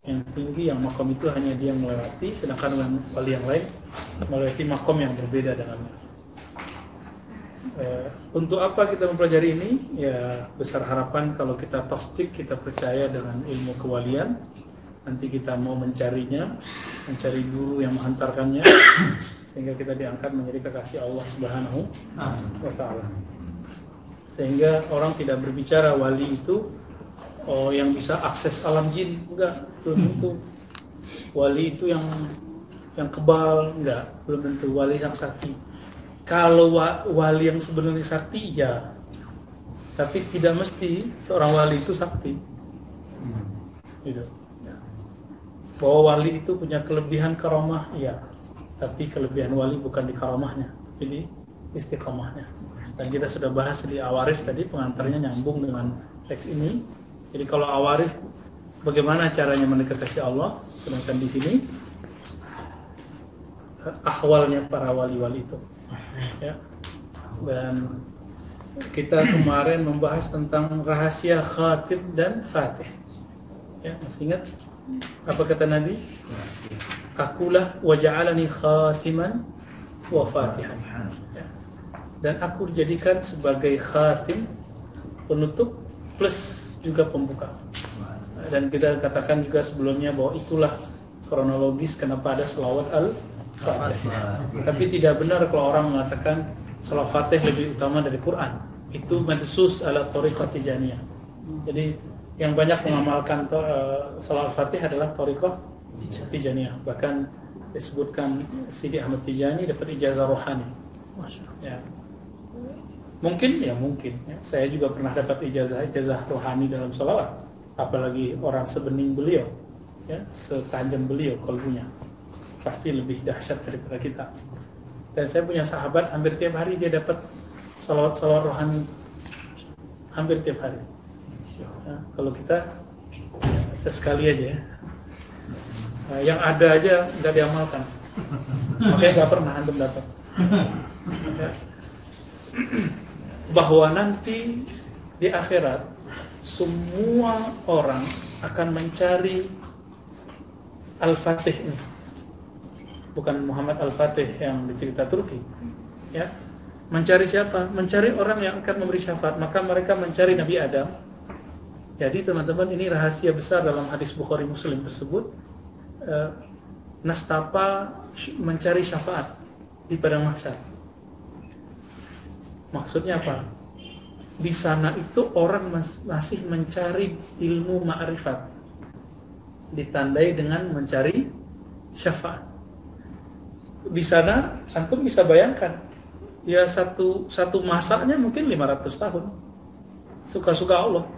yang tinggi, yang makom itu hanya dia melewati, sedangkan wali yang lain melewati makom yang berbeda dengannya. Untuk apa kita mempelajari ini? Ya besar harapan kalau kita tasdik, kita percaya dengan ilmu kewalian, nanti kita mau mencarinya, mencari guru yang menghantarkannya, sehingga kita diangkat menjadi kekasih Allah Subhanahu wa Ta'ala. Sehingga orang tidak berbicara wali itu yang bisa akses alam jin, enggak, belum tentu. Wali itu yang kebal, enggak, belum tentu. Wali yang sakti. Kalau wali yang sebenarnya sakti, ya, tapi tidak mesti seorang wali itu sakti. Gitu. Ya. Bahwa wali itu punya kelebihan karamah, ya, tapi kelebihan wali bukan di karamahnya, tapi di istiqamahnya. Dan kita sudah bahas di awarif tadi, pengantarnya nyambung dengan teks ini. Jadi kalau awarif, bagaimana caranya mendekati Allah, sedangkan di sini ahwalnya para wali-wali itu. Ya. Dan kita kemarin membahas tentang rahasia khatib dan fatih. Ya, masih ingat apa kata Nabi? Akulah waja'alani khatiman wa fatihan. Ya. Dan aku dijadikan sebagai khatim, penutup plus juga pembuka. Dan kita katakan juga sebelumnya bahwa itulah kronologis kenapa ada selawat al-fatih. Tapi tidak benar kalau orang mengatakan selawat fatih lebih utama dari Quran. Itu madsus ala thariqah tijaniyah. Jadi yang banyak mengamalkan selawat fatih adalah thariqah tijaniyah. Bahkan disebutkan Sidi Ahmad Tijani dapat ijazah rohani. Ya. Mungkin. Ya. Saya juga pernah dapat ijazah rohani dalam sholawat. Apalagi orang sebening beliau, ya, setajam beliau kalbunya, pasti lebih dahsyat daripada kita. Dan saya punya sahabat hampir tiap hari dia dapat sholawat rohani, hampir tiap hari. Ya, kalau kita ya, sesekali aja ya. Yang ada aja nggak diamalkan, makanya nggak pernah antum dapat. Ya. Bahwa nanti di akhirat semua orang akan mencari Al-Fatih ini. Bukan Muhammad Al-Fatih yang dicerita Turki. Ya. Mencari siapa? Mencari orang yang akan memberi syafaat. Maka mereka mencari Nabi Adam. Jadi teman-teman, ini rahasia besar dalam hadis Bukhari Muslim tersebut. Nastapa mencari syafaat di padang mahsyar. Maksudnya apa? Di sana itu orang masih mencari ilmu ma'rifat, ditandai dengan mencari syafaat. Di sana antum bisa bayangkan, ya satu masanya mungkin 500 tahun, suka-suka Allah.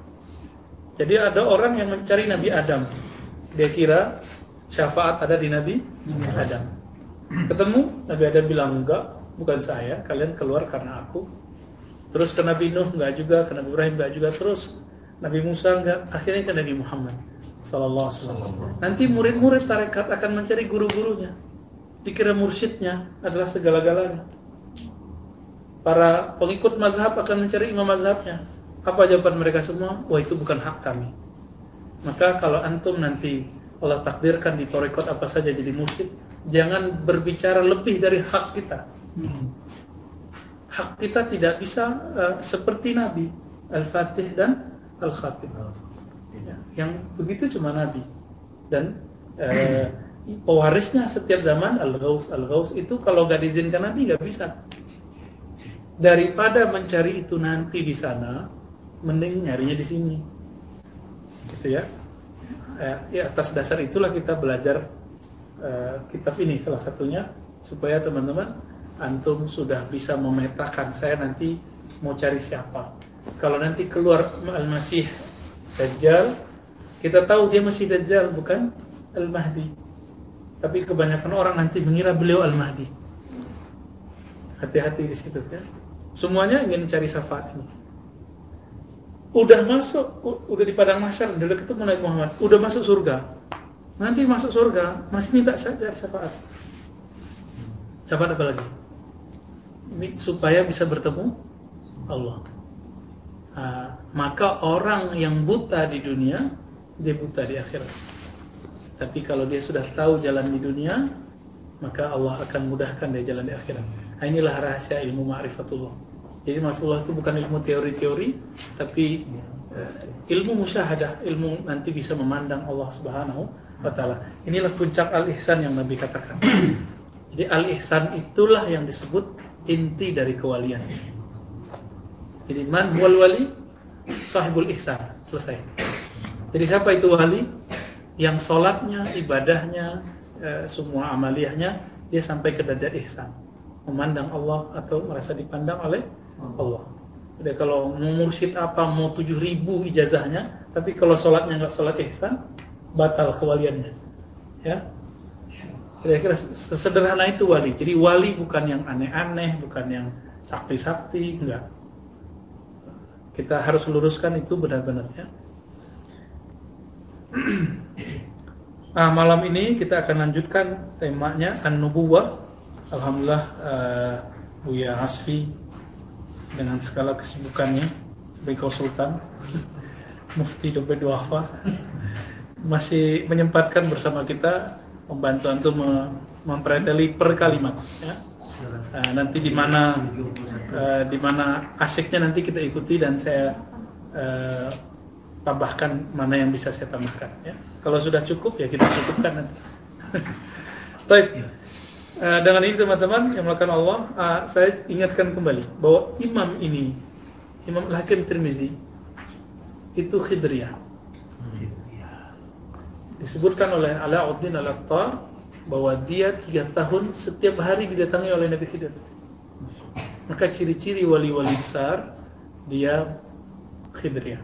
Jadi ada orang yang mencari Nabi Adam, dia kira syafaat ada di Nabi Adam. Ketemu Nabi Adam bilang, enggak, bukan saya, kalian keluar karena aku. Terus ke Nabi Nuh enggak juga, ke Nabi Ibrahim enggak juga, terus Nabi Musa enggak, akhirnya ke Nabi Muhammad sallallahu alaihi wasallam. Nanti murid-murid tarekat akan mencari guru-gurunya. Dikira mursyidnya adalah segala-galanya. Para pengikut mazhab akan mencari imam mazhabnya. Apa jawaban mereka semua? Wah, itu bukan hak kami. Maka kalau antum nanti Allah takdirkan di tarekat apa saja jadi mursyid, jangan berbicara lebih dari hak kita. Hak kita tidak bisa seperti Nabi Al-Fatih dan Al-Khatib. Ya, yang begitu cuma Nabi. Dan pewarisnya setiap zaman Al-Ghaus itu kalau gak diizinkan Nabi gak bisa. Daripada mencari itu nanti di sana, mending nyarinya di sini. Gitu ya. Ya atas dasar itulah kita belajar kitab ini salah satunya, supaya teman-teman antum sudah bisa memetakan saya nanti mau cari siapa. Kalau nanti keluar Al-Masih Dajjal, kita tahu dia masih Dajjal, bukan Al-Mahdi. Tapi kebanyakan orang nanti mengira beliau Al-Mahdi. Hati-hati di situ ya. Semuanya ingin cari syafaat ini. Udah masuk, udah di padang mahsyar, udah ketemu Nabi Muhammad, udah masuk surga. Nanti masuk surga masih minta syafaat. Syafaat apa lagi? Supaya bisa bertemu Allah. Maka orang yang buta di dunia, dia buta di akhirat. Tapi kalau dia sudah tahu jalan di dunia, maka Allah akan mudahkan dia jalan di akhirat. Nah, inilah rahasia ilmu ma'rifatullah. Jadi ma'rifatullah itu bukan ilmu teori-teori, tapi ilmu musyahadah, ilmu nanti bisa memandang Allah Subhanahu wa ta'ala. Inilah puncak al-ihsan yang Nabi katakan. Jadi al-ihsan itulah yang disebut inti dari kewalian. Jadi man huwal wali? Sahibul ihsan. Selesai. Jadi siapa itu wali? Yang sholatnya, ibadahnya, semua amaliyahnya dia sampai ke derajat ihsan, memandang Allah atau merasa dipandang oleh Allah. Jadi kalau mau mursyid apa, mau 7.000 ijazahnya, tapi kalau sholatnya nggak sholat ihsan, batal kewaliannya. Ya, kira-kira sesederhana itu wali. Jadi wali bukan yang aneh-aneh, bukan yang sakti-sakti, enggak. Kita harus luruskan itu benar-benar ya. Nah, malam ini kita akan lanjutkan temanya An-Nubuwah. Alhamdulillah Buya Asfi dengan segala kesibukannya sebagai konsultan Mufti Dompet Duafa masih menyempatkan bersama kita membantu untuk mempreteli per kalimat ya. Nanti di mana asiknya nanti kita ikuti dan saya tambahkan mana yang bisa saya tambahkan ya. Kalau sudah cukup ya kita cukupkan nanti. Baik. Dengan ini teman-teman yang melakukan Allah, saya ingatkan kembali bahwa imam ini, Imam Al-Hakim Tirmizi itu khidriyah. Disebutkan oleh Alauddin Al-Attar bahwa dia 3 tahun setiap hari didatangi oleh Nabi Khidir. Maka ciri-ciri wali-wali besar dia khidriyah.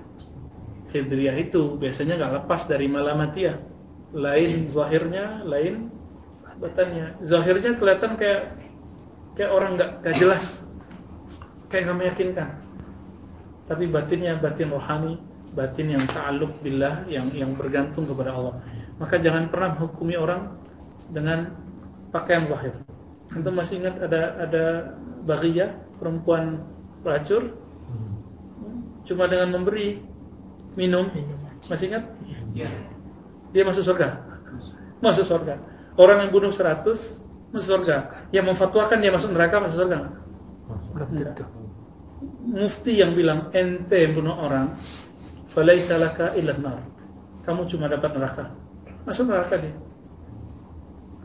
Khidriyah itu biasanya nggak lepas dari malamatiyah. Lain zahirnya, lain batannya. Zahirnya kelihatan kayak orang nggak jelas, kayak nggak meyakinkan. Tapi batinnya batin rohani, batin yang ta'alluq billah, yang bergantung kepada Allah. Maka jangan pernah menghukumi orang dengan pakaian zahir. Antum masih ingat ada Baghiyah, perempuan pelacur, cuma dengan memberi minum, masih ingat? Ya. Dia masuk surga. Masuk surga. Orang yang bunuh 100 masuk surga. Yang memfatwakan dia masuk neraka masuk surga. Belum. Mufti yang bilang ente bunuh orang, falaisa laka illa nar. Kamu cuma dapat neraka. Masuk neraka dia.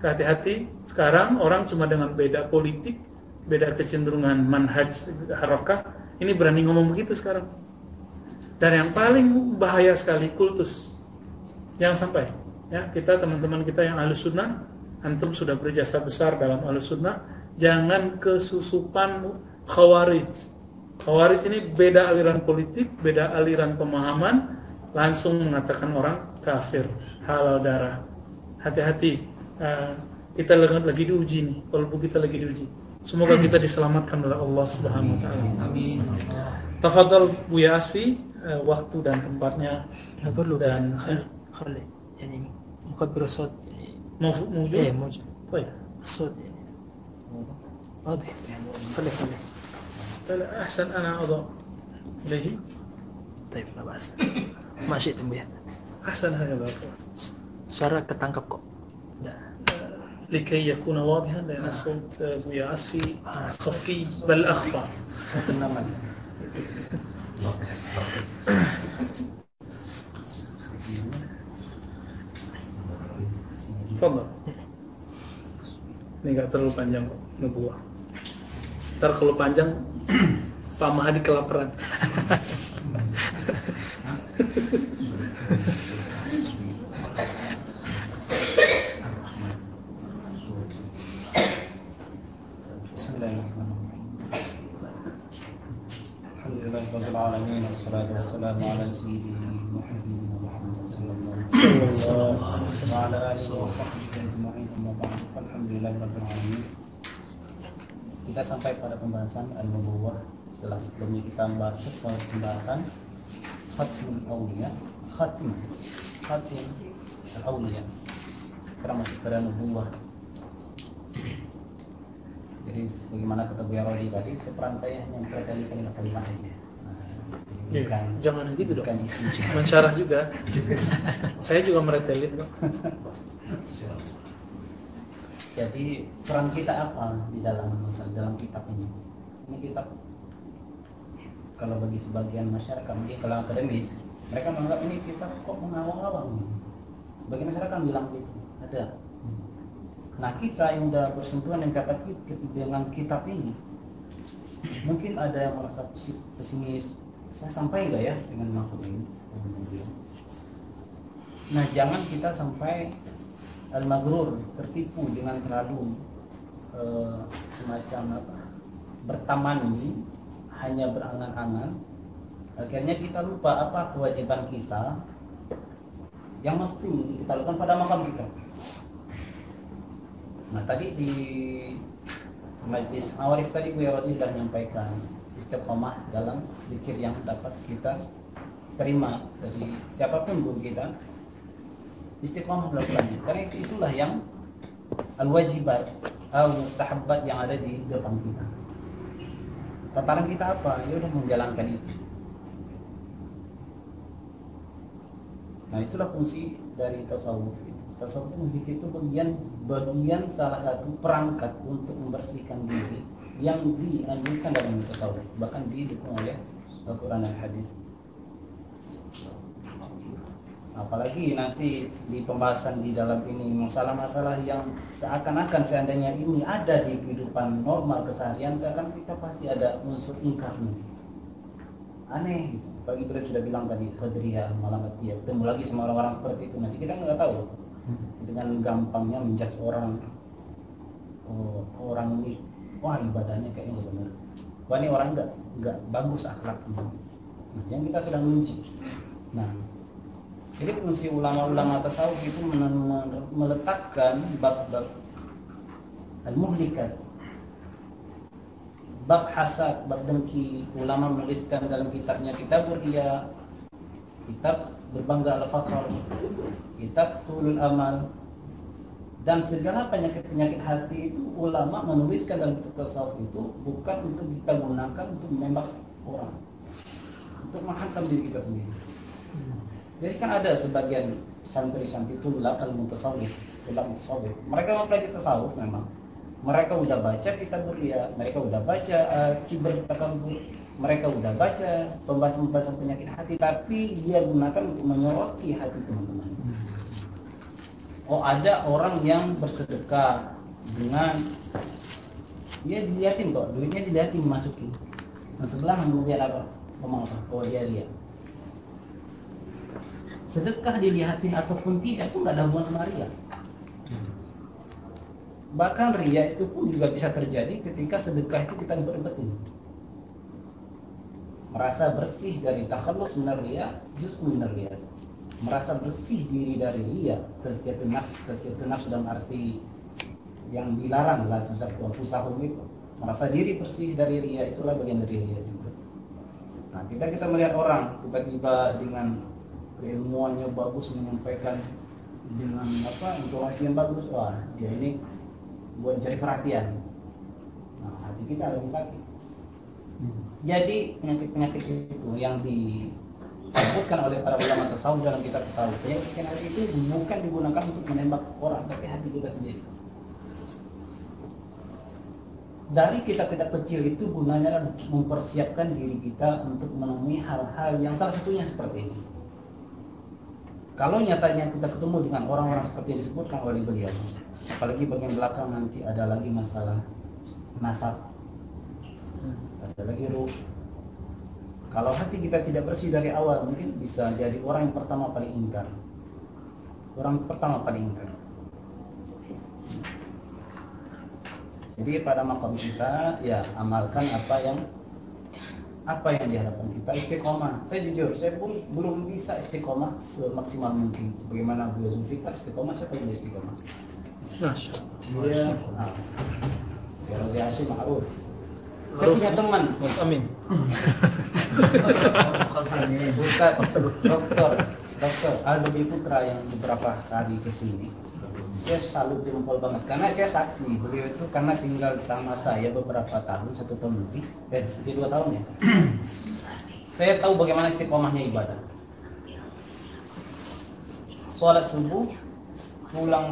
Hati-hati, sekarang orang cuma dengan beda politik, beda kecenderungan manhaj harakah, ini berani ngomong begitu sekarang. Dan yang paling bahaya sekali kultus. Jangan sampai ya, kita teman-teman kita yang Ahlus Sunnah, antum sudah berjasa besar dalam Ahlus Sunnah, jangan kesusupan Khawarij. Khawarij ini beda aliran politik, beda aliran pemahaman, langsung mengatakan orang kafir, halal darah. Hati-hati, kita lagi diuji nih, kalbu kita lagi diuji. Semoga kita diselamatkan oleh Allah Subhanahu wa taala. Amin. Tafadhal Buya Asfi, waktu dan tempatnya dan خلي يعني مكبر الصوت يعني موجود؟ ايه موجود. طيب الصوت يعني واضح. خلي أحسن أنا أضع إليه. طيب لا بأس. ما شئتم بها. أحسن هكذا. suara ketangkap kok. لكي يكون واضحا لأن الصوت بويا عسفي خفي بل أخفى. Fadhal. Ini gak terlalu panjang kok, nubuah. Ntar kalau panjang Pak Mahadi kelaparan. Alhamdulillahirrahmanirrahim. Wassalatu wassalamu ala sayyidina Muhammad sallallahu alaihi wasallam wa ala alihi wa sahbihi ajma'in. Amma ba'd. Alhamdulillahirabbil alamin. Kita sampai pada pembahasan An-Nubuwah. Setelah sebelumnya kita masuk ke pembahasan Khatmul Awliya, Khatim Al-Awliya. Sekarang masuk pada Nubuwah. Jadi bagaimana kata Buya Rodi tadi, seperantai hanya memperhatikan kalimat saja. bukan Jangan gitu dong. bukan isi. Mensyarah juga. Saya juga meretelit kok. Jadi peran kita apa di dalam kitab ini? Ini kitab kalau bagi sebagian masyarakat, mungkin kalau akademis, mereka menganggap ini kitab kok mengawang-awang. Bagi masyarakat bilang gitu, ada. Nah kita yang udah bersentuhan dengan kitab ini, mungkin ada yang merasa pesimis. Saya sampai nggak ya dengan maksud ini? Nah jangan kita sampai al-maghrur, tertipu dengan terlalu semacam apa, bertamani, hanya berangan-angan. Akhirnya kita lupa apa kewajiban kita yang mesti kita lakukan pada makam kita. Nah tadi di majlis Awarif tadi Bu Yawati sudah menyampaikan istiqomah dalam zikir yang dapat kita terima dari siapapun guru kita, istiqomah melakukannya. Karena itulah yang al-wajibat atau mustahabbat yang ada di depan kita. Tataran kita apa? Ya udah menjalankan itu. Nah itulah fungsi dari tasawuf itu. Tasawuf itu zikir itu bagian salah satu perangkat untuk membersihkan diri yang dianjurkan dalam tasawuf, bahkan didukung oleh Al-Quran dan Hadis. Apalagi nanti di pembahasan di dalam ini masalah-masalah yang seakan-akan seandainya ini ada di kehidupan normal keseharian, seakan kita pasti ada unsur ingkarnya. Aneh, pagi beliau sudah bilang tadi Qadriyah, Malamatiyah, ketemu lagi sama orang-orang seperti itu, nanti kita nggak tahu dengan gampangnya menjudge orang. Oh, orang ini, wah ibadahnya kayaknya nggak benar, wah ini orang nggak bagus akhlaknya. Nah, yang kita sedang menguji. Nah, jadi fungsi ulama-ulama tasawuf itu meletakkan bab-bab al-muhlikat, bab hasad, bab dengki. Ulama menuliskan dalam kitabnya Kitabur Riya, kitab Berbangga al-Fakhr, kitab Tulul Amal, dan segala penyakit-penyakit hati itu ulama menuliskan dalam kitab tasawuf itu bukan untuk kita gunakan untuk menembak orang, untuk menghantam diri kita sendiri. Jadi kan ada sebagian santri-santri tulab al-mutasawwif, mereka mempelajari tasawuf memang. Mereka udah baca Kitabur Riya, mereka udah baca Kibr Takabur, mereka udah baca pembahasan penyakit hati, tapi dia gunakan untuk menyoroti hati teman-teman. Oh ada orang yang bersedekah dengan dia dilihatin kok, duitnya dilihatin dimasukin. Nah sebelah kemudian apa? Ngomong apa? Oh dia lihat. Sedekah dilihatin ataupun tidak itu nggak ada hubungan sama riya. Bahkan riya itu pun juga bisa terjadi ketika sedekah itu kita berbetin. Merasa bersih dari takhallus minar riya, justru minar riya. Merasa bersih diri dari riya, tazkiyatun nafs dalam arti yang dilarang, la tuzakku anfusakum itu. Merasa diri bersih dari riya, itulah bagian dari riya juga. Nah, kita melihat orang tiba-tiba dengan ilmuannya bagus, menyampaikan dengan intonasi yang bagus, wah dia ini buat cari perhatian. Nah hati kita lebih sakit. Jadi penyakit-penyakit itu yang disebutkan oleh para ulama tasawuf dalam kitab tasawuf, penyakit itu bukan digunakan untuk menembak orang, tapi hati kita sendiri. Dari kitab-kitab kecil itu gunanya adalah mempersiapkan diri kita untuk menemui hal-hal yang salah satunya seperti ini. Kalau nyatanya kita ketemu dengan orang-orang seperti yang disebutkan oleh beliau, apalagi bagian belakang nanti ada lagi masalah nasab, ada lagi ruh. Kalau hati kita tidak bersih dari awal, mungkin bisa jadi orang yang pertama paling ingkar. Jadi pada makam kita ya amalkan apa yang dihadapkan kita, istiqomah. Saya jujur, saya pun belum bisa istiqomah semaksimal mungkin. Sebagaimana Bu Zulfikar istiqomah, saya tahu dia istiqomah. Masya Dia, Rozi Hashim ma'ruf. Saya punya teman, Amin. Ustaz, Dokter Aldo Dwi Putra yang beberapa hari kesini. Saya salut jempol banget karena saya saksi beliau itu karena tinggal sama saya beberapa tahun, 1 tahun lebih, 2 tahun ya. Saya tahu bagaimana istiqomahnya ibadah. Sholat subuh, pulang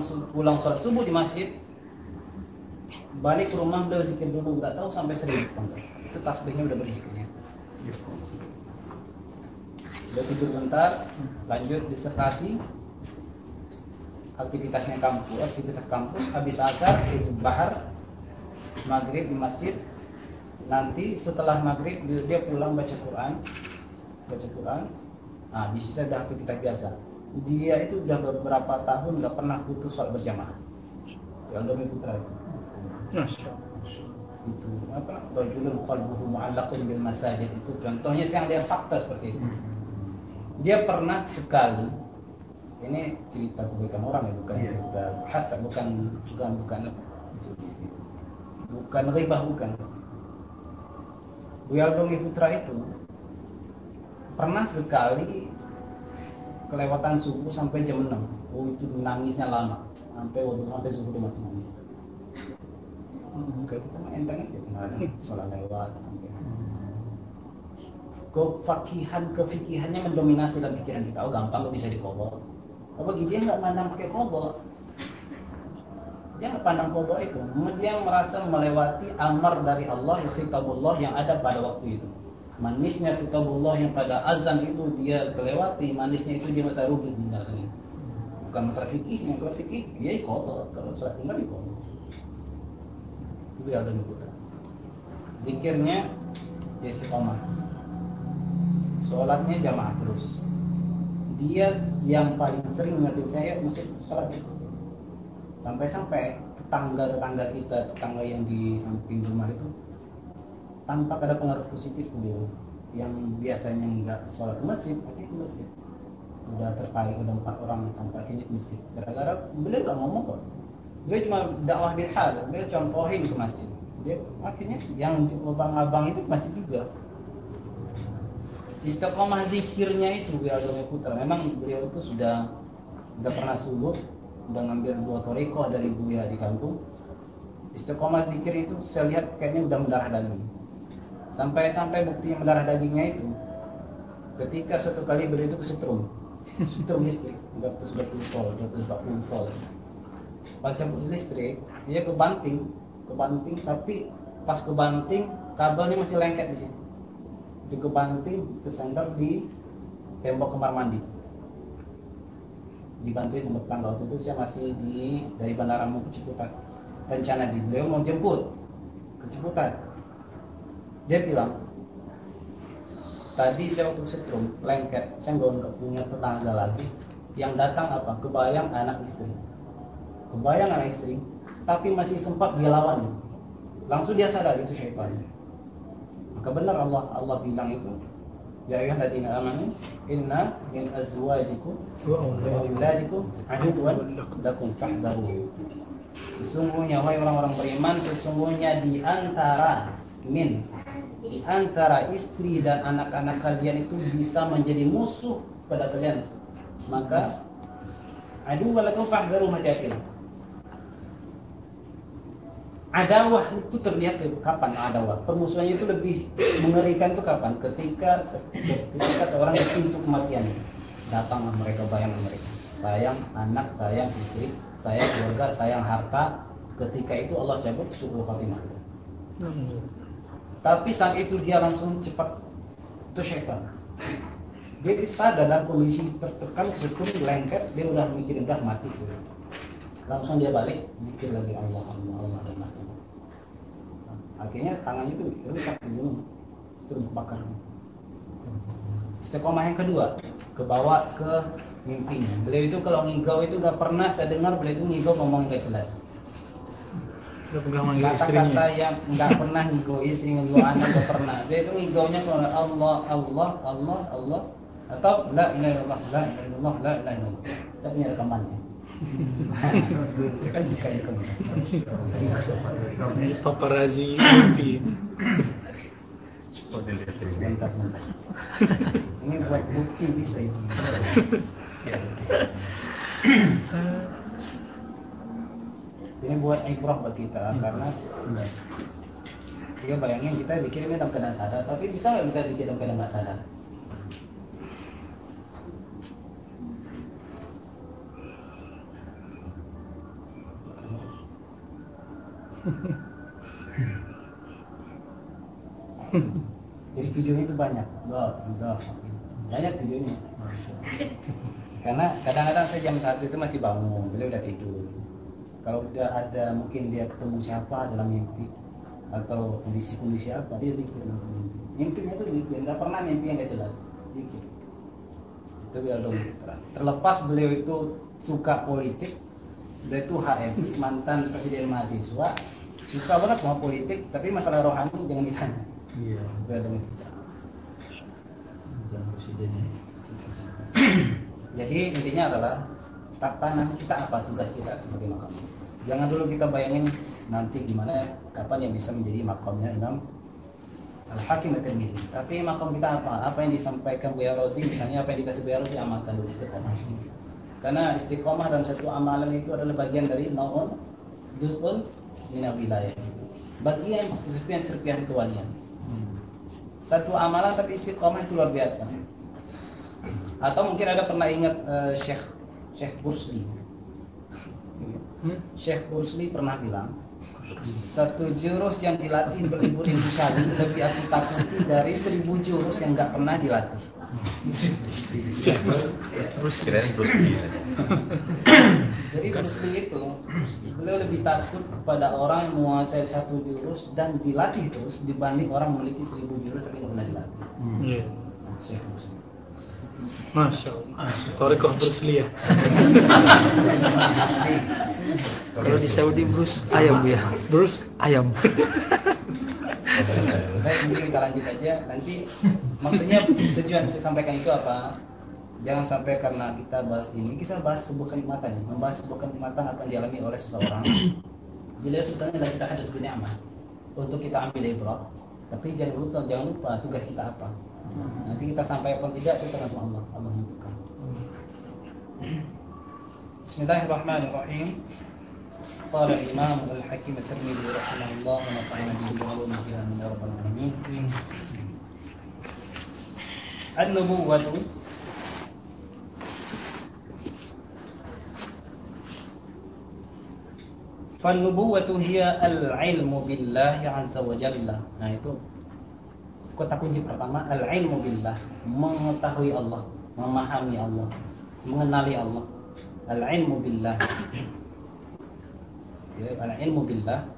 sholat subuh di masjid, balik ke rumah udah zikir dulu, nggak tahu sampai 1000 itu tasbihnya udah berzikirnya. Udah tidur bentar, lanjut disertasi, aktivitas kampus, habis asar, hizb bahar, maghrib di masjid. Nanti setelah maghrib dia pulang baca Quran. Nah, di sisa udah aktivitas biasa. Dia itu udah beberapa tahun nggak pernah putus sholat berjamaah. Yang Domi Putra itu. Itu apa? Rajulun qalbuhu mu'allaqun bil masajid, itu contohnya yang lihat fakta seperti itu. Dia pernah sekali, ini cerita kebaikan orang ya, bukan cerita hasad, bukan ghibah, bukan. Buya Domi Putra itu pernah sekali kelewatan subuh sampai jam 6. Oh, itu nangisnya lama, sampai subuh dia masih nangis. Kayak kita mah enteng aja, nggak ada sholat lewat. Kefikihannya mendominasi dalam pikiran kita. Oh, gampang, kok bisa dikobol. Apa gitu, dia nggak pandang pakai kobol. Dia nggak pandang kobol itu. Dia merasa melewati amar dari Allah, khitabullah yang ada pada waktu itu. Manisnya khitabullah yang pada azan itu dia kelewati. Manisnya itu dia merasa rugi meninggalkan itu. Bukan masalah fikihnya. Kalau fikih dia kobol. Kalau sholat tinggal dia kobol. Itu dia ada kita. Zikirnya dia istiqomah. Sholatnya jamaah terus. Dia yang paling sering ngingetin saya mesti sholat. Sampai-sampai tetangga kita, tetangga yang di samping rumah itu, tanpa ada pengaruh positif beliau, yang biasanya nggak sholat ke masjid, akhirnya ke masjid. Udah tertarik, udah 4 orang sampai akhirnya ke masjid. Gara-gara beliau nggak ngomong kok. Beliau cuma dakwah bil hal, beliau contohin ke masjid. Dia akhirnya yang abang-abang itu ke masjid juga. Istiqomah zikirnya itu Buya Domi Putra. Memang beliau itu sudah pernah subuh, udah ngambil 2 toriko dari Buya di kampung. Istiqomah zikir itu saya lihat kayaknya udah mendarah daging. Sampai buktinya mendarah dagingnya itu ketika suatu kali beliau itu kesetrum listrik 240 volt. Pas cabut listrik, dia kebanting, tapi pas kebanting kabelnya masih lengket di sini. Dikebanting, kesandar di tembok kamar mandi. Dibantuin sama tetangga. Waktu itu saya masih dari Bandara mau ke Ciputat. Rencana beliau mau jemput ke Ciputat. Dia bilang, tadi saya waktu setrum, lengket, saya nggak punya tetangga lagi. Yang datang apa? Kebayang anak istri, tapi masih sempat dia lawan. Langsung dia sadar itu syaitan. Maka benar Allah bilang itu, ya ayyuhalladzina amanu inna min azwajikum wa auladikum aduwwan lakum fahdharu. Sesungguhnya wahai orang-orang beriman, sesungguhnya di antara istri dan anak-anak kalian itu bisa menjadi musuh pada kalian. Maka aduwwan lakum fahdharu, hati-hatilah. Adawah itu terlihat kapan adawah? Permusuhannya itu lebih mengerikan itu kapan? Ketika seorang di pintu kematian datang mereka, bayangan mereka. Sayang anak, sayang istri, sayang keluarga, sayang harta. Ketika itu Allah cabut su'ul khatimah. Tapi saat itu dia langsung cepat, itu syaitan. Dia bisa dalam kondisi tertekan, kesetrum, lengket, dia udah mikirin udah mati. Langsung dia balik, mikir lagi Allah dan mati. Akhirnya tangannya itu rusak, terus bakar. Istiqomah yang kedua, kebawa ke mimpinya. Beliau itu kalau ngigau itu gak pernah saya dengar beliau itu ngigau ngomong gak jelas. Kata-kata yang gak pernah ngigau istri, ngigau anak gak pernah. Dia itu ngigaunya kalau Allah, atau la ilaha illallah. Saya punya rekamannya. Saya kan suka itu. Paparazzi mimpi. Bentar. Ini buat bukti bisa itu. Ini buat ibrah buat kita karena dia bayangin kita zikirnya dalam keadaan sadar, tapi bisa nggak kita zikir dalam keadaan nggak sadar? Jadi videonya itu banyak, banyak videonya. Karena kadang-kadang saya jam 1 itu masih bangun, beliau udah tidur. Kalau udah ada mungkin dia ketemu siapa dalam mimpi atau kondisi apa, dia zikir dalam mimpi. Mimpinya itu zikir, nggak pernah mimpi yang nggak jelas, zikir. Itu biar dong. Terlepas beliau itu suka politik, beliau itu HMI, mantan presiden mahasiswa, suka banget sama politik, tapi masalah rohani jangan ditanya. Iya. Biar dong. Jadi intinya adalah tatanan kita apa, tugas kita sebagai makam. Jangan dulu kita bayangin nanti gimana, kapan yang bisa menjadi makamnya Imam Al-Hakim At-Tirmidzi. Tapi makam kita apa? Apa yang disampaikan Buya Razi, misalnya apa yang dikasih Buya Razi, amalkan dulu istiqomah. Karena istiqomah dalam satu amalan itu adalah bagian dari naun juz'un minal wilayah. Bagian serpihan kewalian. Satu amalan tapi istiqomah itu luar biasa. Atau mungkin ada pernah ingat Syekh Bursli. Syekh Bursli pernah bilang, satu jurus yang dilatih beribu-ribu kali lebih aku takuti dari 1000 jurus yang nggak pernah dilatih. Kirain Bruce. Jadi Bursli itu beliau lebih takut kepada orang yang menguasai satu jurus dan dilatih terus dibanding orang memiliki 1000 jurus tapi nggak pernah dilatih. Iya. Syekh Bursli. Masya Allah. Thariqah Bruce ya. Kalau di Saudi Bruce ayam Bu ya. Bruce Ayam. Baik, mungkin kita lanjut aja. Nanti maksudnya tujuan saya sampaikan itu apa? Jangan sampai karena kita bahas ini, kita bahas sebuah kenikmatan ya. Membahas sebuah kenikmatan apa yang dialami oleh seseorang. Bila sebetulnya kita harus berni'mah untuk kita ambil ibrah. Tapi jangan lupa tugas kita apa. Nanti kita sampai apa tidak itu tergantung Allah. Allah menentukan. Bismillahirrahmanirrahim. Qala al-Imam Al-Hakim At-Tirmidzi rahimahullah wa nafa'ana bihi wa ulumuhu fiha min rabbil alamin. An-nubuwwatu fan-nubuwwatu hiya al-'ilmu billahi 'azza wa jalla. Nah itu kata kunci pertama, al-ilmu billah, mengetahui Allah, memahami Allah, mengenali Allah. Al-ilmu billah, al-ilmu billah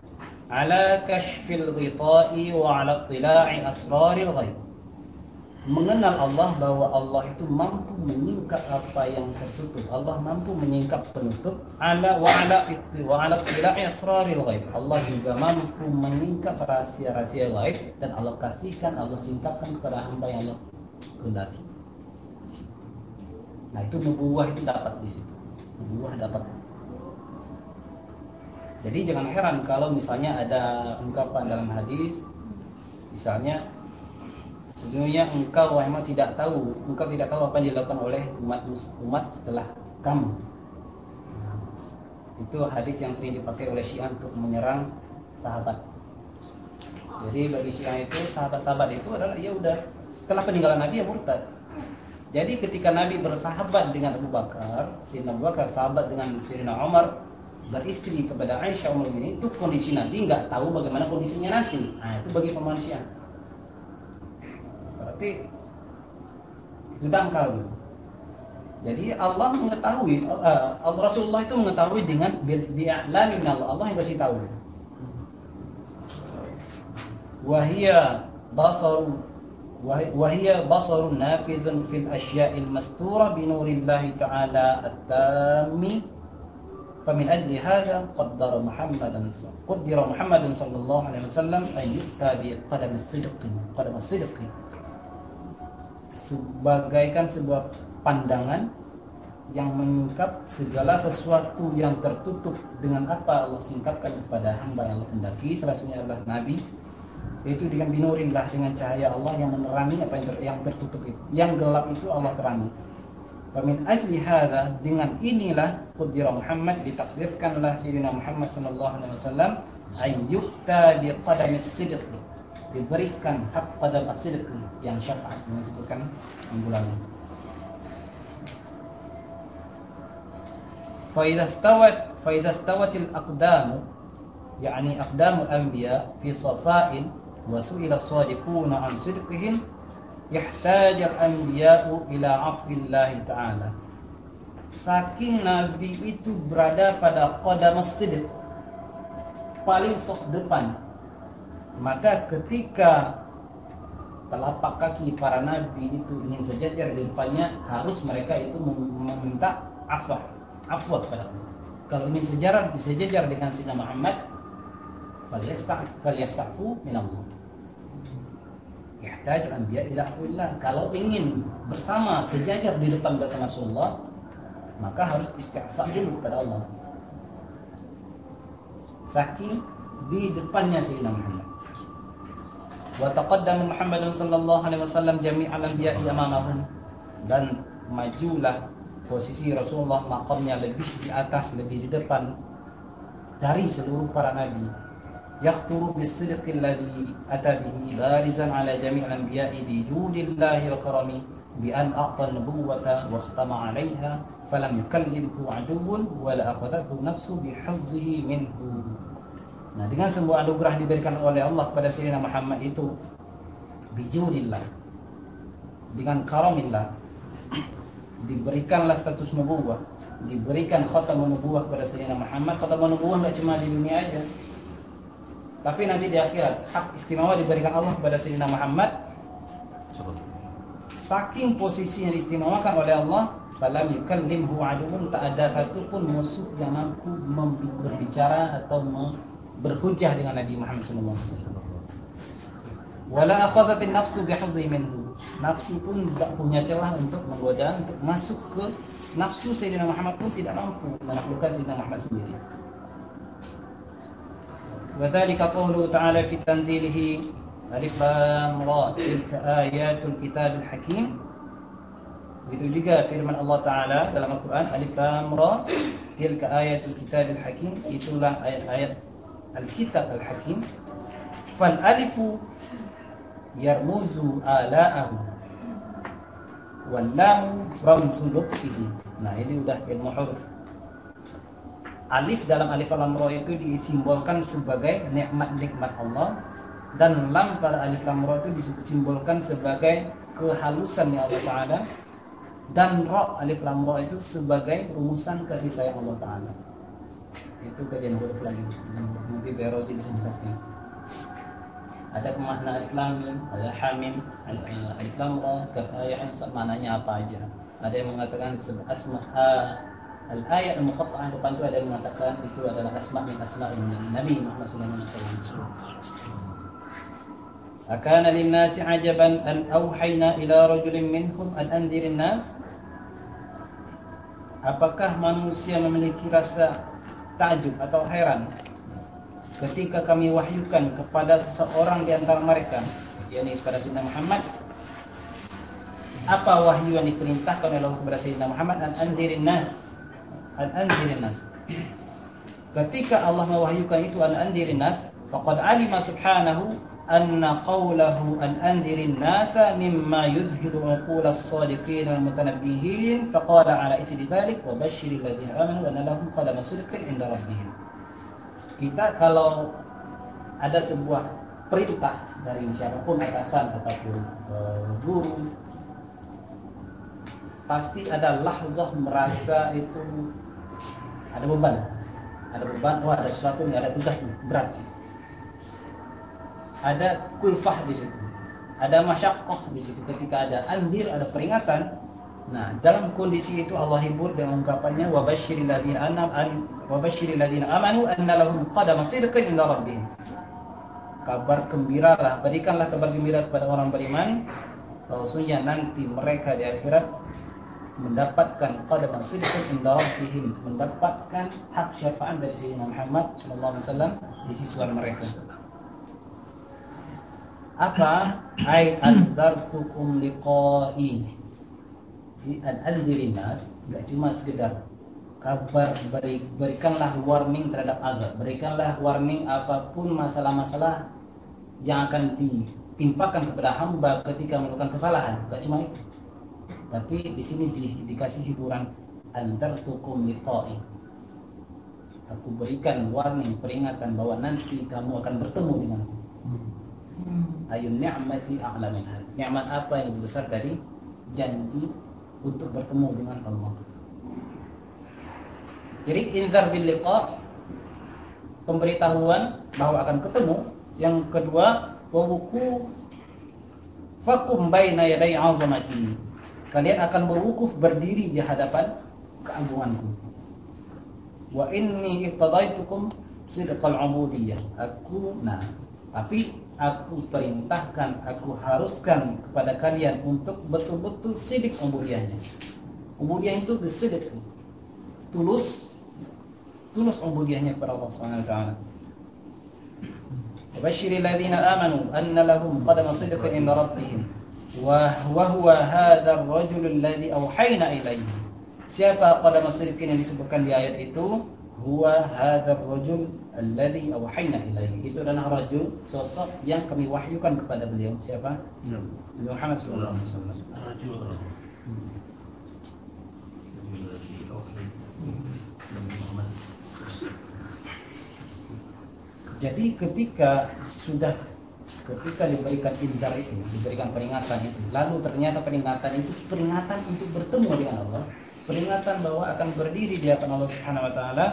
ala kashfil ghita'i wa ala ittila'i asraril ghaib. Mengenal Allah, bahwa Allah itu mampu menyingkap apa yang tertutup. Allah mampu menyingkap penutup. Wa ala ittila'i asraril ghaib. Allah juga mampu menyingkap rahasia-rahasia gaib dan Allah kasihkan, Allah singkapkan kepada hamba yang Allah kehendaki. Nah, itu nubuwah itu dapat di situ. Nubuwah dapat. Jadi jangan heran kalau misalnya ada ungkapan dalam hadis, misalnya sebenarnya engkau Muhammad tidak tahu apa yang dilakukan oleh umat setelah kamu. Itu hadis yang sering dipakai oleh Syiah untuk menyerang sahabat. Jadi bagi Syiah itu sahabat-sahabat itu adalah ya udah setelah peninggalan Nabi ya murtad. Jadi ketika Nabi bersahabat dengan Abu Bakar, Sayyidina Abu Bakar sahabat dengan Sayyidina Umar, beristri kepada Aisyah Ummul Mukminin, itu kondisi Nabi nggak tahu bagaimana kondisinya nanti. Nah itu bagi pemanusiaan. Berarti itu dangkal gitu. Jadi Allah mengetahui, Rasulullah itu mengetahui dengan bi'a'lami min Allah. Allah yang kasih tahu. Wahia basarun nafizun fil asya'il mastura binurillahi ta'ala at-tammi. Famin ajli hadha qaddara Muhammadan sallallahu alaihi wasallam an yu'ta bi qadam as-sidqi. Sebagaikan sebuah pandangan yang menyingkap segala sesuatu yang tertutup dengan apa Allah singkapkan kepada hamba yang Allah hendaki, salah satunya adalah Nabi, yaitu dengan binurillah, dengan cahaya Allah yang menerangi apa yang tertutup itu, yang gelap itu Allah terangi. Famin ajli hadza, dengan inilah qaddara Muhammad, ditakdirkanlah Sayyidina Muhammad sallallahu alaihi wasallam ayyukta bi qadamis sidq, diberikan hak qadam as-sidq yang syafaat yang disebutkan bulan. Fa idza stawatil aqdamu, يعني أقدام الأنبياء في صفاء وسئل الصادقون عن صدقهم يحتاج الأنبياء إلى عفو الله تعالى. Saking Nabi itu berada pada qadam as-sidq, paling sok depan, maka ketika telapak kaki para nabi itu ingin sejajar di depannya, harus mereka itu meminta afwa kepada Allah. Kalau ingin sejajar dengan Sayyidina Muhammad, falyastafu min Allah. Yahtaj al-anbiya ila afwillah. Kalau ingin bersama sejajar di depan bersama Rasulullah, maka harus istighfar dulu kepada Allah. Saking di depannya Sayyidina Muhammad. Wa taqaddama Muhammadun sallallahu alaihi wasallam jami'al anbiya'i amamahum, dan majulah posisi Rasulullah, maqamnya lebih di atas, lebih di depan dari seluruh para nabi. Yakhturu bis-sidqi alladhi ata bihi barizan ala jami'il anbiya'i bi judillahi wa karami bi an a'ta an-nubuwwata wa khatama 'alayha falam yukallimhu 'aduwwun wa la akhadhathu nafsu bi hazzihi minhu. Nah, dengan semua anugerah diberikan oleh Allah kepada Sayyidina Muhammad itu bijudillah, dengan karamillah, diberikanlah status nubuwah, diberikan khatamun nubuwah kepada Sayyidina Muhammad. Khatamun nubuwah tidak cuma di dunia aja, tapi nanti di akhirat hak istimewa diberikan Allah kepada Sayyidina Muhammad. Saking posisi yang diistimewakan oleh Allah, falam yukallimhu aduun, tak ada satupun musuh yang mampu berbicara atau berhujjah dengan Nabi Muhammad SAW. Wala akhadhatin nafsu bihazzi minhu, nafsu pun tidak punya celah untuk menggoda, untuk masuk ke nafsu Sayyidina Muhammad pun tidak mampu menaklukkan Sayyidina Muhammad sendiri. Wa dzalika qawluhu ta'ala fi tanzilihi alif lam ra tilka ayatul kitabil hakim. Begitu juga firman Allah Ta'ala dalam Al-Quran, alif lam ra tilka ayatul kitabil hakim, itulah ayat-ayat Al-Kitab Al-Hakim. Fal alifu yarmuzu ala'ahu wal lamu ramzu lutfihi. Nah, ini udah ilmu huruf. Alif dalam alif lam ra itu disimbolkan sebagai nikmat-nikmat Allah, dan lam pada alif lam ra itu disimbolkan sebagai kehalusan ya Allah Ta'ala, dan ra alif lam ra itu sebagai rumusan kasih sayang Allah Ta'ala. Itu kajian huruf lagi, nanti Berosi bisa jelaskan. Ada makna alif lam mim, ada hamim, alif lam ra, kaf ayat, maknanya apa aja. Ada yang mengatakan asma al-ayat al-muqatta'ah, depan itu ada yang mengatakan itu adalah asma min asma'in Nabi Muhammad SAW. Akana lin-nasi ajaban an auhayna ila rajulin minhum an andirin nas. Apakah manusia memiliki rasa takjub atau heran ketika kami wahyukan kepada seseorang di antara mereka, yakni kepada Sayyidina Muhammad? Apa wahyu yang diperintahkan oleh Allah kepada Sayyidina Muhammad? An andirin nas. Ketika Allah mewahyukan itu an andirin nas, faqad alima subhanahu anna qawlahu an andirin nasa mimma yudhiru uqula as-sadiqin al-mutanabbihin, faqala ala ithri dhalik wa basyiril ladzina amanu anna lahum qadama sidqin inda rabbihim. Kita kalau ada sebuah perintah dari siapapun, atasan ataupun guru, pasti ada lahzah merasa itu ada beban, oh ada sesuatu nih, ada tugas nih, berat. Ada kulfah di situ, ada masyaqqah di situ. Ketika ada andir, ada peringatan. Nah, dalam kondisi itu Allah hibur dengan ungkapannya wa basyiril ladzina amanu anna lahum qadama sidqin inda rabbihim. Kabar gembiralah, berikanlah kabar gembira kepada orang beriman bahwasanya nanti mereka di akhirat mendapatkan qadama sidqin inda rabbihim, mendapatkan hak syafaat dari Sayyidina Muhammad sallallahu alaihi wasallam di sisi Tuhan mereka. Apa? Ai anzartukum liqa'i. Al-andirin nas, enggak cuma sekedar kabar, berikanlah warning terhadap azab, berikanlah warning apapun masalah-masalah yang akan ditimpakan kepada hamba ketika melakukan kesalahan. Enggak cuma itu, tapi di sini dikasih hiburan, anzartukum liqa'i. Aku berikan warning, peringatan bahwa nanti kamu akan bertemu denganku. Ayun ni'mati a'la min hadzal. Nikmat apa yang lebih besar dari janji untuk bertemu dengan Allah. Jadi inzar bil liqa, pemberitahuan bahwa akan ketemu. Yang kedua, wa wuquf fakum baina yaday 'azamati. Kalian akan berwukuf, berdiri di hadapan keagunganku. Wa inni iqtadaitukum sidqal 'ubudiyah. Tapi aku perintahkan, aku haruskan kepada kalian untuk betul-betul sidik ubudiyahnya. Ubudiyah itu bisidik, tulus ubudiyahnya kepada Allah Subhanahu wa taala. Wabashshiril ladzina amanu anna lahum qadama sidqin 'inda rabbihim wa huwa hadzal rajulul ladzi awhayna ilaihi. Siapa qadama sidqin yang disebutkan di ayat itu? Huwa hadzal rajul alladzi awhayna ilaihi. Itu adalah rajul, sosok yang kami wahyukan kepada beliau. Siapa? Nabi Muhammad sallallahu alaihi wasallam. Jadi ketika diberikan inzar itu, diberikan peringatan itu, lalu ternyata peringatan itu peringatan untuk bertemu dengan Allah, peringatan bahwa akan berdiri di hadapan Allah Subhanahu wa taala,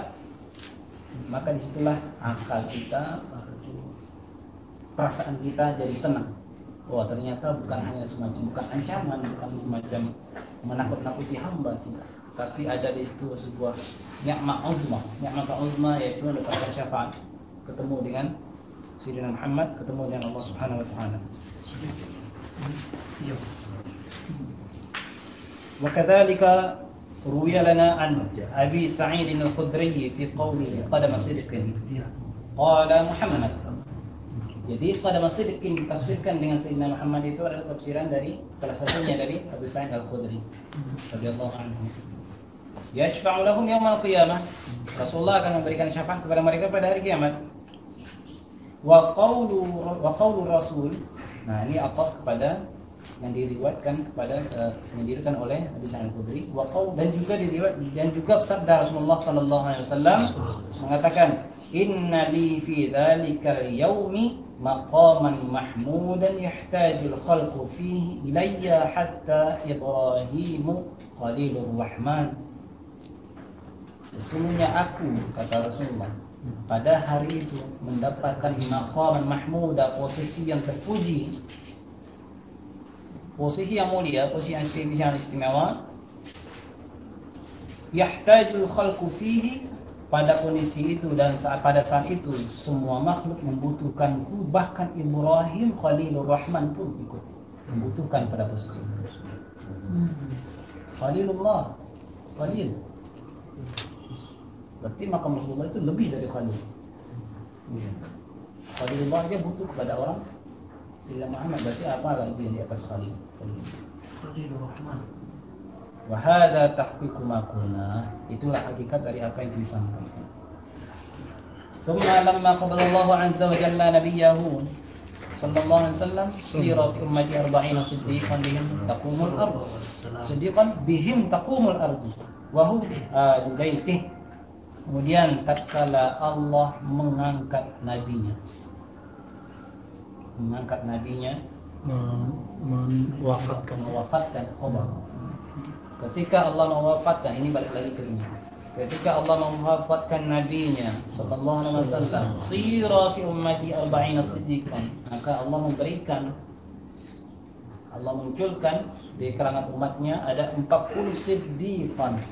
maka disitulah akal kita, perasaan kita jadi tenang. Wah, ternyata bukan hanya bukan ancaman, bukan semacam menakut-nakuti hamba, tidak. Tapi ada di situ sebuah nikmat uzma. Nikmat uzma yaitu mendapatkan syafaat, ketemu dengan Sayyidina Muhammad, ketemu dengan Allah Subhanahu wa taala. Wa kadzalika ruwiya lana an Abi Sa'id al-Khudri fi qawlihi qadama sidqin. Qala Muhammad. Jadi qadama sidqin ditafsirkan dengan Sayyidina Muhammad itu adalah tafsiran dari salah satunya dari Abu Sa'id al-Khudri radhiyallahu anhu. Yashfa'u lahum yaumal qiyamah. Rasulullah akan memberikan syafaat kepada mereka pada hari kiamat. Wa qawlu Rasul. Nah, ini ataf kepada yang diriwayatkan oleh Abi Sa'id al-Khudri. Dan juga sabda Rasulullah sallallahu alaihi wasallam mengatakan, "Inna li fi dzalikal yaumi maqaman mahmudan yahtajul khalqu fihi ilayya hatta Ibrahimu Khalilur Rahman." Sesungguhnya aku, kata Rasulullah, pada hari itu mendapatkan maqaman mahmuda, posisi yang terpuji, posisi yang mulia, posisi yang istimewa. Yahtajul khalqu fihi, pada kondisi itu dan pada saat itu semua makhluk membutuhkanku, bahkan Ibrahim Khalilur Rahman pun ikut membutuhkan pada posisi itu. Khalilullah, Khalil. Berarti makam Rasulullah itu lebih dari Khalil. Khalilullah aja butuh kepada orang Sayyidina Muhammad, berarti apa lagi yang di atas Khalil? Khalilur Rahman. Wa hadza tahqiqu ma qulna. Itulah hakikat dari apa yang disampaikan. Thumma lamma qabala Allah azza wa jalla nabiyahu sallallahu alaihi wasallam sira fi ummati 40 siddiqan bihim taqumul ardh. Siddiqan bihim taqumul ardh wa hum ahli baitih. Kemudian tatkala Allah mengangkat nabinya, mewafatkan Umar. Ketika Allah mewafatkan, ini balik lagi ke dunia. Ketika Allah mewafatkan nabinya sallallahu alaihi wasallam, sira fi ummati 40 siddiqan, maka Allah munculkan di kalangan umatnya ada 40 siddiqan.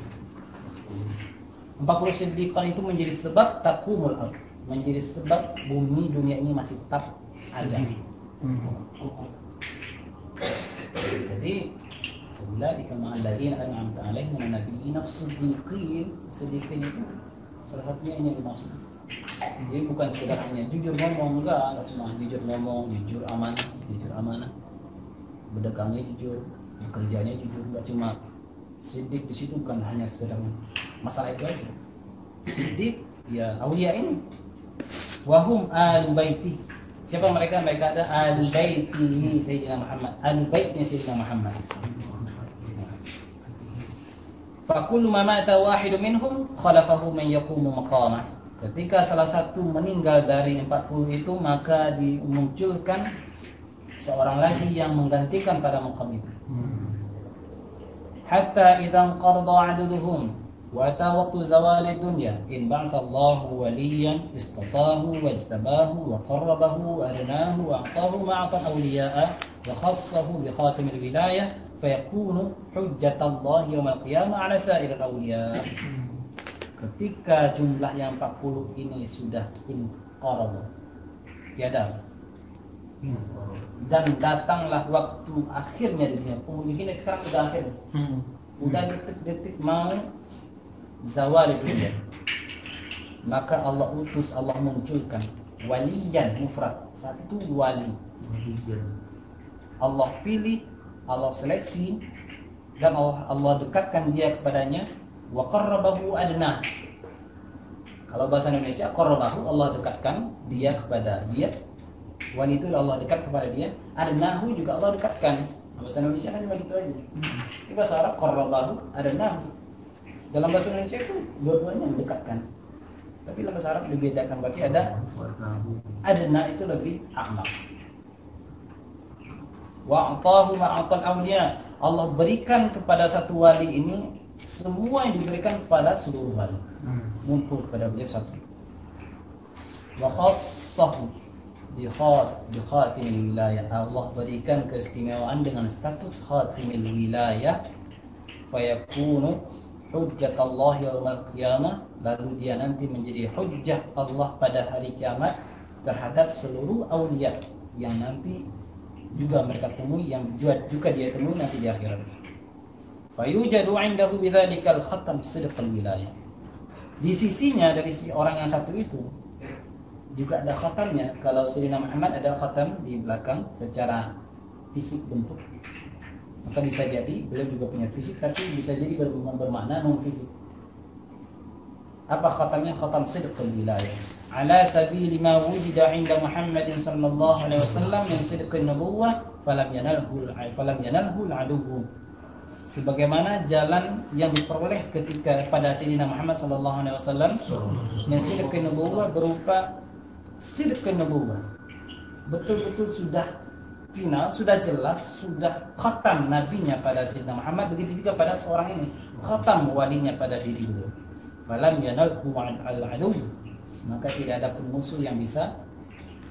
40 siddiqan itu menjadi sebab taqumul ardh, menjadi sebab dunia ini masih tetap ada. Jadi ulaika ma'al ladzina an'amta 'alaihim minan nabiyyin as-siddiqin. Siddiqin itu salah satunya yang dimaksud. Jadi bukan sekedar hanya jujur ngomong, enggak cuma jujur ngomong, jujur amanah. Berdagangnya jujur, bekerjanya jujur, enggak cuma siddiq. Di situ bukan hanya sekedar masalah itu aja. Siddiq ya aulia ini. Wahum ahlu baiti. Siapa mereka? Mereka ada ahlu baiti Sayyidina Muhammad. Ahlu baitnya Sayyidina Muhammad. Fakul ma mata wahidu minhum khalafahu man yaqumu maqamah. Ketika salah satu meninggal dari 40 itu, maka dimunculkan seorang lagi yang menggantikan pada maqam itu. Hatta idza qarada aduduhum wa ata waqtu zawali dunya in ba'atha Allahu waliyan istafahu wajtabahu wa qarrabahu wa arnahu wa a'tahu ma'atan awliya'a wa khassahu bi khatimil wilayah fayakunu hujjatallahi yawmal qiyamah ala sa'iril awliya. Ketika jumlah yang 40 ini sudah inqarada, tiada, dan datanglah waktu akhirnya di dunia. Mungkin sekarang sudah akhir, udah detik-detik mau zawal dunia, maka Allah utus, Allah munculkan waliyan mufrad, satu wali. Allah pilih, Allah seleksi, dan Allah dekatkan dia kepadanya. Wa qarrabahu adna. Kalau bahasa Indonesia, qarrabahu, Allah dekatkan dia kepada dia. Wali itu Allah dekat kepada dia. Adnahu juga Allah dekatkan. Bahasa Indonesia kan cuma gitu aja. Di bahasa Arab qarrabahu adnahu. Dalam bahasa Indonesia itu dua-duanya mendekatkan. Tapi dalam bahasa Arab dibedakan, berarti ada adna itu lebih a'maq. Wa a'tahu ma'atal awliya. Allah berikan kepada satu wali ini semua yang diberikan kepada seluruh wali. Mumpul kepada beliau satu. Wa khassahu bi khatimil wilayah. Allah berikan keistimewaan dengan status khatimil wilayah. Fayakunu hujjatullah yaumil qiyamah. Lalu dia nanti menjadi hujjah Allah pada hari kiamat terhadap seluruh aulia yang nanti juga mereka temui, yang juga dia temui nanti di akhirat. Fayujadu 'indahu bidzalikal khatam sidqal wilayah. Di sisinya, dari si orang yang satu itu juga ada khatamnya. Kalau Sayyidina Muhammad ada khatam di belakang secara fisik bentuk, maka bisa jadi beliau juga punya fisik, tapi bisa jadi bermakna non fisik. Apa khatamnya? Khatam sidqal wilayah. Ala sabili ma wujida 'inda Muhammadin sallallahu alaihi wasallam min sidqin nubuwah falam yanalhu al-aduwwu. Sebagaimana jalan yang diperoleh ketika pada Sayyidina Muhammad sallallahu alaihi wasallam yang sidqin nubuwah berupa sidqin nubuwah, betul-betul sudah final, sudah jelas, sudah khatam nabinya pada Sayyidina Muhammad. Begitu juga pada seorang ini, khatam walinya pada diri beliau. Falam yanalhu al-adu, maka tidak ada pun musuh yang bisa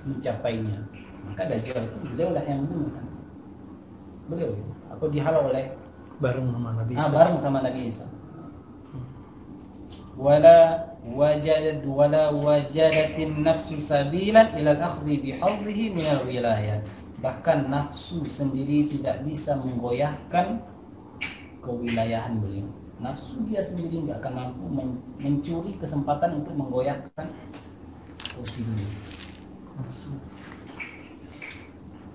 mencapainya. Maka Dajjal itu beliau lah yang membunuh. Beliau apa dihalau oleh bareng sama Nabi Isa. Bareng sama Nabi Isa. Wala wajadatin nafsu sabilan ila al-akhdhi bihadhihi min al-wilayah. Bahkan nafsu sendiri tidak bisa menggoyahkan kewilayahan beliau. Nafsu dia sendiri nggak akan mampu mencuri kesempatan untuk menggoyahkan kursi beliau.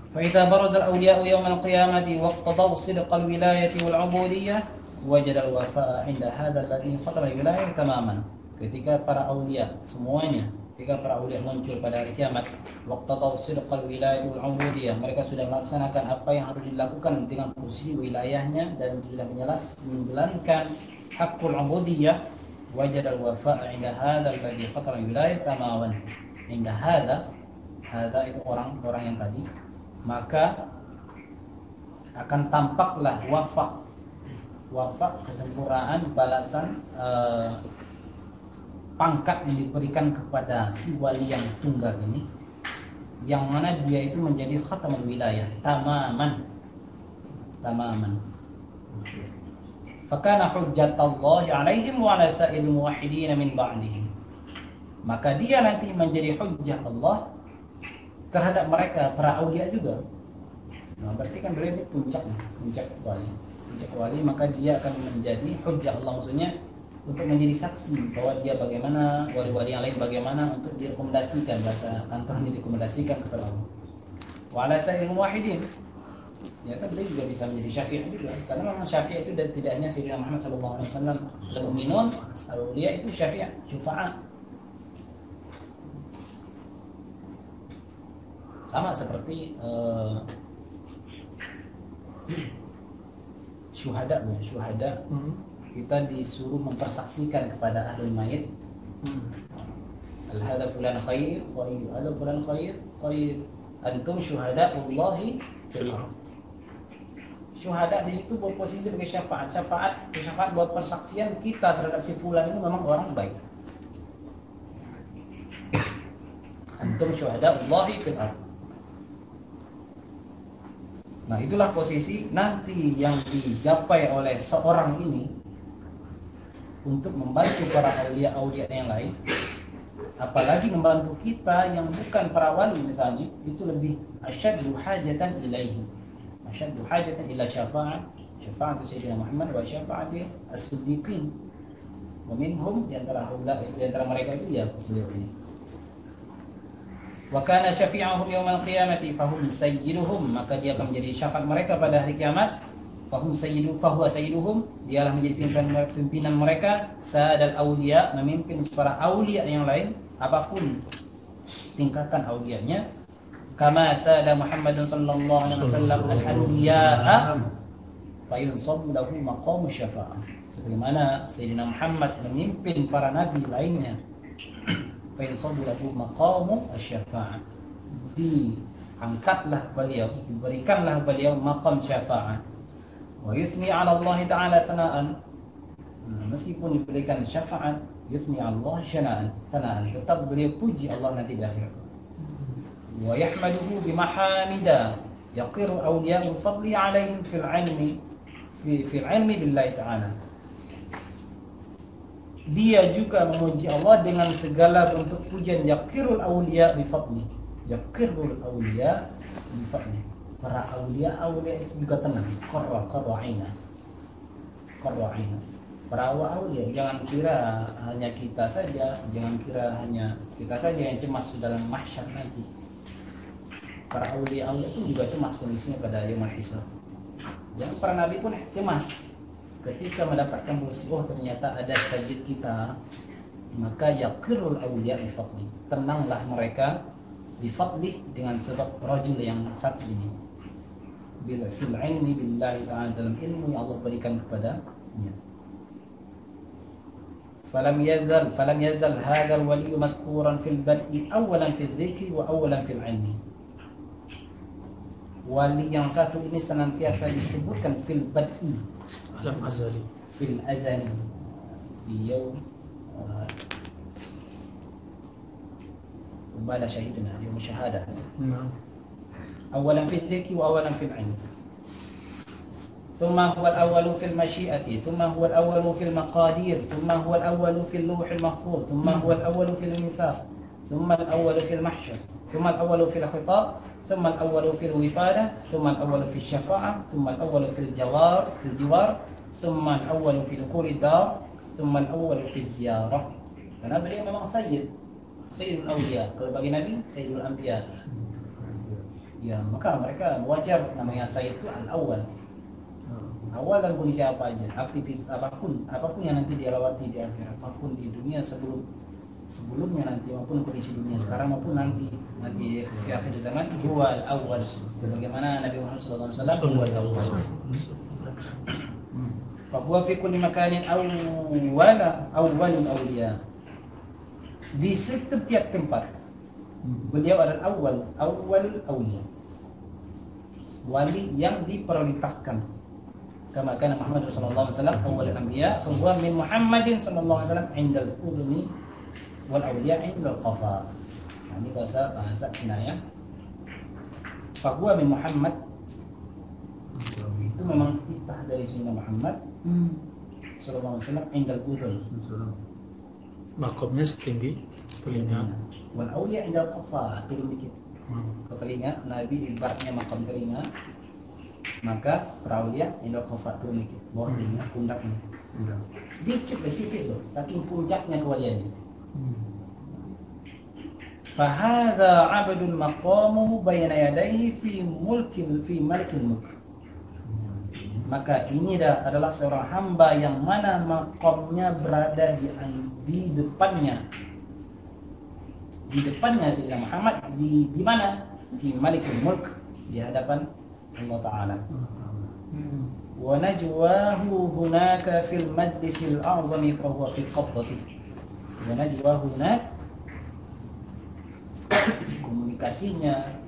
فإذا برز الأولياء يوم القيامة واقتضوا صدق الولاية والعبودية وجد الوفاء عند هذا الذي ختم الولاية تماما. Ketika para aulia semuanya, ketika para aulia muncul pada hari kiamat, waqtadau sidqal wilayah wal ubudiyah, mereka sudah melaksanakan apa yang harus dilakukan dengan posisi wilayahnya dan sudah menjalankan hakul ubudiyah, wajad al wafa' inda hadha alladhi khatara wilayah tamaman. Inda hadha itu orang yang tadi, maka akan tampaklah wafa kesempurnaan balasan pangkat yang diberikan kepada si wali yang tunggal ini, yang mana dia itu menjadi khatamul wilayah tamaman. Fakana hujjatallahi alaihim wa ala sa'il muwahhidin min ba'dihim. Maka dia nanti menjadi hujjah Allah terhadap mereka, para aulia juga. Nah, berarti kan beliau ini puncak wali, maka dia akan menjadi hujjah Allah, maksudnya untuk menjadi saksi bahwa dia bagaimana, wali-wali yang lain bagaimana, untuk direkomendasikan, bahasa kantornya direkomendasikan kepada Allah. Wa ala sa'il muwahhidin. Ternyata beliau juga bisa menjadi syafi'ah juga, karena memang syafi'ah itu dan tidak hanya Sayyidina Muhammad sallallahu alaihi wasallam, dan mu'minun, aulia itu syafi'ah, syufa'a. Sama seperti syuhada kita disuruh mempersaksikan kepada ahli mayit, al-hadza fulan khair, hadza fulan khair, antum syuhada'ullahi fil ardh. Syuhada di situ berposisi sebagai syafaat. Syafaat buat persaksian kita terhadap si fulan ini memang orang baik. Antum syuhada'ullahi fil ardh. Nah, itulah posisi nanti yang digapai oleh seorang ini untuk membantu para aulia-aulia yang lain. Apalagi membantu kita yang bukan para wali misalnya, itu lebih asyaddu hajatan ilaihi. Asyaddu hajatan ila syafa'atu Sayyidina Muhammad wa syafa'ati as-siddiqin. Wa minhum di antara mereka itu ya beliau ini. Wa kana syafi'ahum yaumal qiyamati fahum sayyiduhum, maka dia akan menjadi syafaat mereka pada hari kiamat. Fahuwa sayyiduhum, dialah menjadi pimpinan mereka. Sadal auliya, memimpin para aulia yang lain apapun tingkatan aulianya. Kama sada Muhammadun sallallahu alaihi wasallam al-anbiya'a fa yunsabu lahu maqamu syafa'ah. Sebagaimana Sayyidina Muhammad memimpin para nabi lainnya, fa yunsabu lahu maqamu syafa'ah. Diangkatlah beliau, diberikanlah beliau maqam syafa'ah. Wa yuthni 'ala Allah ta'ala thana'an. Meskipun diberikan syafaat, yuthni 'ala Allah thana'an, tetap beliau puji Allah nanti di akhirat. Wa yahmaduhu bimahamida yaqiru awliya'ul fadli 'alaihim fil 'ilmi billahi ta'ala. Dia juga memuji Allah dengan segala bentuk pujian. Yaqirul awliya bi fadli. Yaqirul awliya bi fadli. Para awliya itu juga tenang. Qarra'ina. Para awliya, jangan kira hanya kita saja, yang cemas dalam mahsyar nanti. Para aulia itu juga cemas kondisinya pada yaumul hisab. Yang para nabi pun cemas ketika mendapatkan musibah, ternyata ada sayyid kita, maka yaqirul aulia bi fadli. Tenanglah mereka bi fadli dengan sebab rajul yang satu ini. Bil fil ilmi billahi ta'ala, dalam ilmu yang Allah berikan kepadanya. Falam yazal hadzal wali madhkuran fil bad'i awalan fil dzikri wa awalan fil ilmi. Wali yang satu ini senantiasa disebutkan fil bad'i, alam azali, fil azali, fi yaum bala syahidna yaum syahadah. Awalan fil dzikri wa awalan fil ilmi. ثم هو الأول في المشيئة، ثم هو الأول في المقادير، ثم هو الأول في اللوح المحفوظ، ثم هو الأول في الميثاق، ثم الأول في المحشر، ثم الأول في الخطاب، ثم الأول في الوفادة، ثم الأول في الشفاعة، ثم الأول في الجوار، ثم الأول في دخول الدار، ثم الأول في الزيارة. Karena beliau memang Sayyidul Awliya. Kalau bagi Nabi, Sayyidul Anbiya. Ya, maka mereka wajar namanya Sayyid itu al-awwal. Awal dan kondisi apa aja, aktivis apapun yang nanti dia lewati di akhirat, apapun di dunia sebelumnya nanti, maupun kondisi dunia sekarang maupun nanti di akhir zaman, huwa al-awwal. Sebagaimana Nabi Muhammad SAW huwa al-awwal. Fa huwa fi kulli makanin awwalul awliya. Di setiap tempat beliau adalah awwalul awliya. Wali yang diprioritaskan. Kama kana Muhammad sallallahu alaihi wasallam awwalul anbiya, fa huwa min Muhammadin sallallahu alaihi wasallam indal udhuni wal awliya indal qafa. Ini bahasa kinayah. Fa huwa min Muhammad, itu memang titah dari Sayyidina Muhammad sallallahu alaihi wasallam indal udhun, makomnya setinggi telinga. Wal awliya indal qafa, turun dikit ke telinga. Nabi ibaratnya makam telinga, maka perawliya indal qafa turun dikit, bawah telinga, pundaknya dikit, tipis loh, saking puncaknya kewaliannya. Fahadha abdul maqamuhu bayna yadayhi fi malikil mulk. Maka ini adalah seorang hamba yang mana maqamnya berada di depannya. Di depannya Sayyidina Muhammad, di mana? Di malikil mulk, di hadapan Allah Ta'ala. wa najwahu hunaka fil majlisil a'zami fa huwa fil qabdati. Wa najwahu hunak, komunikasinya,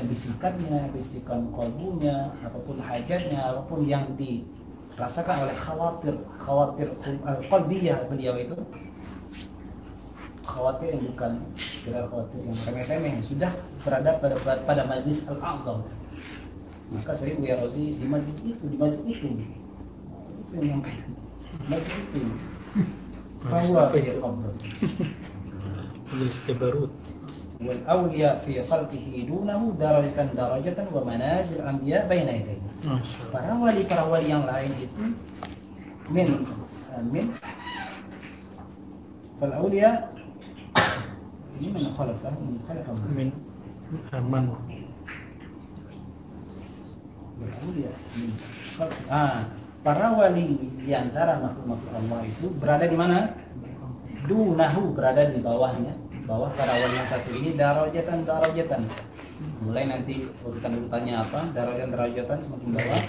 bisikannya, bisikan kalbunya, apapun hajatnya, apapun yang dirasakan oleh khawatir al-qalbiyah beliau itu, khawatir yang bukan sekedar khawatir yang remeh-remeh, sudah berada pada majlis al-a'zam. Maka sering Buya Rozi di majlis itu, saya menyampaikan majlis itu. Bahwa fi qabr Majlis Jabarut. wal awliya fi khalqihi dunahu darajatan wa manazil anbiya baina yadayhi. Para wali yang lain itu min fal awliya ini min khalafah Min aman. wal awliya min khalqi. Para wali di antara makhluk-makhluk Allah itu berada di mana? Dunahu, berada di bawahnya. Bawah para wali yang satu ini darajatan. Mulai nanti urutan-urutannya apa? Darajatan semakin bawah.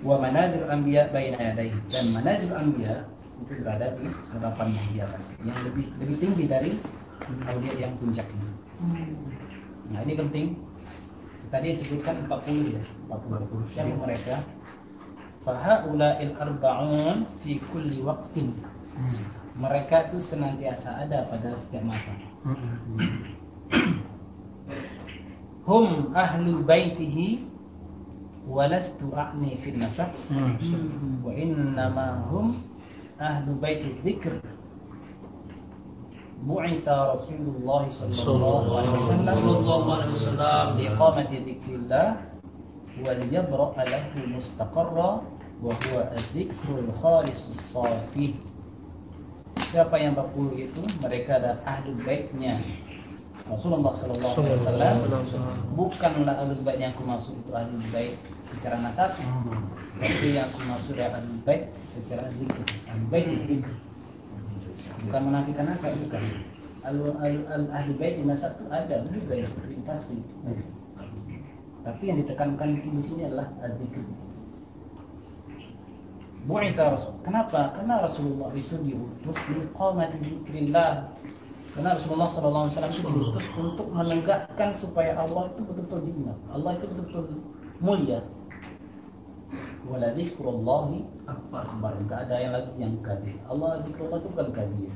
Wa manazil anbiya baina yadayhi, dan manazil anbiya itu berada di hadapannya di atas, yang lebih tinggi dari aulia yang puncaknya. Nah, ini penting. Tadi disebutkan 40 ya, 40. Siapa mereka? Fahaula'il arba'un fi kulli waqtin. Mereka itu senantiasa ada pada setiap masa. Hum ahlu baitihi walastu a'ni fil nasab wa innama hum ahlu baiti dzikr. Bu'itha Rasulullah sallallahu alaihi wasallam liqamati dzikrillah wa liyabra'a lahu mustaqarra wa huwa adz-dzikrul khalisus safi. Siapa yang 40 itu? Mereka adalah ahlul baitnya Rasulullah sallallahu alaihi wasallam. Bukanlah ahlul bait yang aku maksud itu ahlul bait secara nasab, tapi yang aku maksud adalah ahlul bait secara zikir. Ahlul bait zikir. Bukan menafikan nasab, bukan. Ahlul bait di nasab itu ada juga ya, pasti. Tapi yang ditekankan di sini adalah zikir. Bu'itha Rasul. Kenapa? Karena Rasulullah itu diutus liqamati dzikrillah. Karena Rasulullah sallallahu alaihi wasallam itu diutus untuk menegakkan supaya Allah itu betul-betul diingat. Allah itu betul-betul mulia. Wala dzikrullahi akbar. Enggak ada yang lagi yang kabir. Allah, zikrullah itu bukan kabir.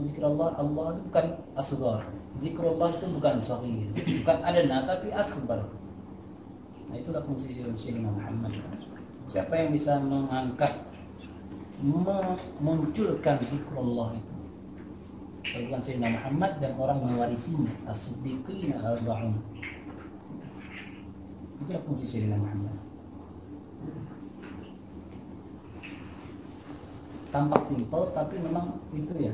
Zikrullah, Allah itu bukan asghar. Zikrullah itu bukan shaghir, bukan adna, tapi akbar. Nah, itulah fungsi Sayyidina Muhammad. Siapa yang bisa mengangkat, memunculkan zikrullah itu? Bukan Sayyidina Muhammad dan orang mewarisinya, as-siddiqin al-arba'un. Itulah fungsi Sayyidina Muhammad. Tampak simpel, tapi memang itu ya,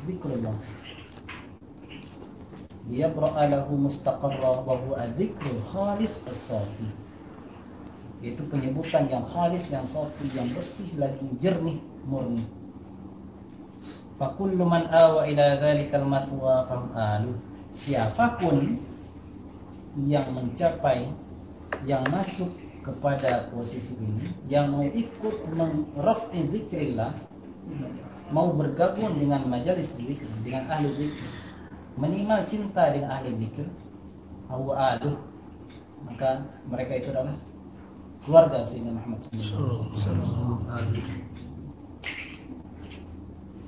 zikrullah. Dia bera'alahu mustaqarra wa huwa dzikrul khalis as-safi. Itu penyebutan yang khalis, yang safi, yang bersih lagi jernih, murni. Fa kullu man awa ila dzalikal mathwa fa alu. Siapapun yang mencapai, yang masuk kepada posisi ini, yang mau ikut mengraf'i zikrillah, mau bergabung dengan majelis zikir, dengan ahli zikir, minimal cinta dengan ahli zikir, alu, maka mereka itu adalah keluarga Sayyidina Muhammad sallallahu alaihi wasallam.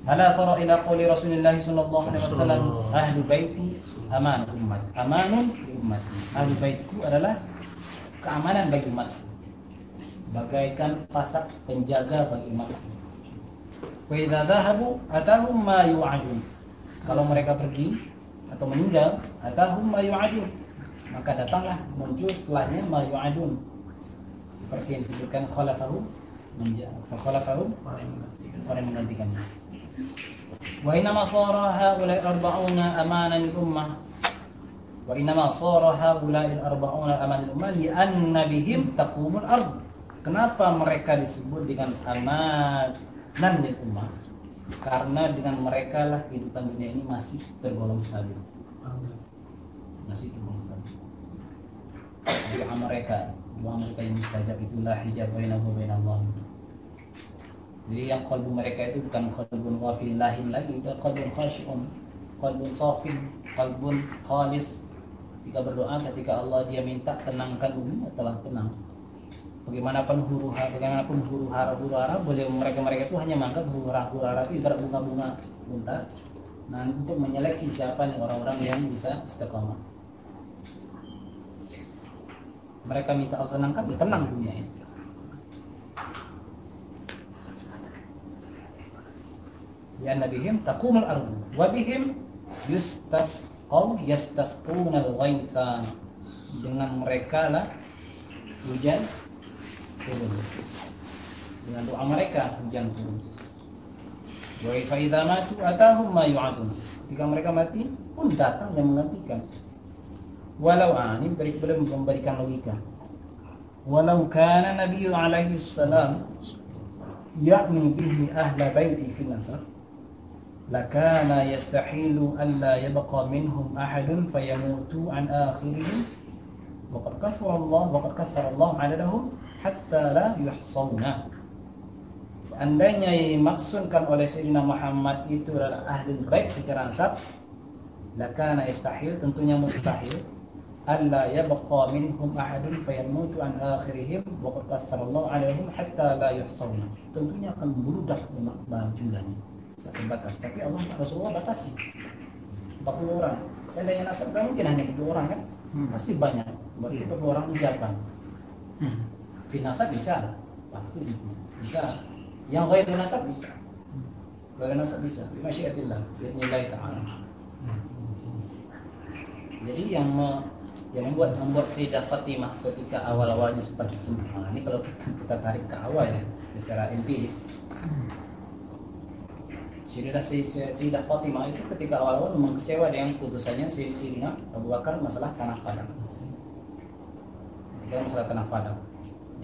Ala tara ila qawli Rasulullah sallallahu alaihi wasallam, ahli baiti aman ummat, amanun li ummati. Ahli baitku adalah keamanan bagi umat, bagaikan pasak penjaga bagi umat. Wa idza dhahabu atahum ma yu'adun. Kalau mereka pergi atau meninggal, atahum ma yu'adun, maka datanglah muncul setelahnya ma yu'adun, seperti yang disebutkan khalafahum, orang menggantikannya. Wa inama sara haula'i arba'una amanan lil ummah. Wa inama sara haula'i arba'una amanan lil ummah li'anna bihim taqumul ard. Kenapa mereka disebut dengan amanan lil ummah? Karena dengan mereka lah kehidupan dunia ini masih tergolong stabil. Masih tergolong stabil. doa mereka yang mustajab itu la hijab bainahu wa bainallah. Jadi yang qalbu mereka itu bukan qalbun ghafilahin lagi, udah qalbun khashi'un, qalbun safin, qalbun khalis. Ketika berdoa, ketika Allah dia minta tenangkan bumi, telah tenang. Bagaimanapun huru hara boleh mereka itu hanya menganggap huru hara itu ibarat bunga-bunga buntar. Nah, untuk menyeleksi siapa nih orang-orang yang bisa istiqamah. Mereka minta Allah tenangkan, dia tenang dunia ini. Ya nabihim taqumul ardu wa bihim yastasqunal ghaitha. Dengan mereka lah hujan turun. Dengan doa mereka hujan turun. Wa idza matu atahum ma yu'adun. Ketika mereka mati pun datang yang menggantikan. Walau ini belum memberikan logika. Walau kana Nabi alaihi salam ya'ni bihi ahla baiti fi nasr lakana yastahilu an la yabqa minhum ahadun fayamutu an akhirihim wa qad kathara Allah 'adadahum hatta la yuhsawna. Seandainya yang dimaksudkan oleh Sayyidina Muhammad itu adalah ahli bait secara nasab, lakana yastahil, tentunya mustahil, alla yabqa minhum ahadun fayamutu an akhirihim wa qad kathara Allah 'alaihim hatta la yuhsawna. Tentunya akan membludak jumlahnya, tidak terbatas. Tapi Allah Rasulullah batasi 40 orang. Seandainya nasab kan mungkin hanya 40 orang kan? Pasti banyak. Berarti 40 orang ini siapa? Finasab bisa, pasti bisa. Yang ghairu nasab bisa. Ghairu nasab bisa. Bimasyiatillah, biidznillah ta'ala. Jadi yang membuat Sayyidah Fatimah ketika awal-awalnya seperti semua. Ini kalau kita tarik ke awal ya, secara empiris. Sayyidah Fatimah itu ketika awal-awal memang kecewa dengan putusannya Sayyidina Abu Bakar masalah tanah Padang. Ketika masalah tanah Padang,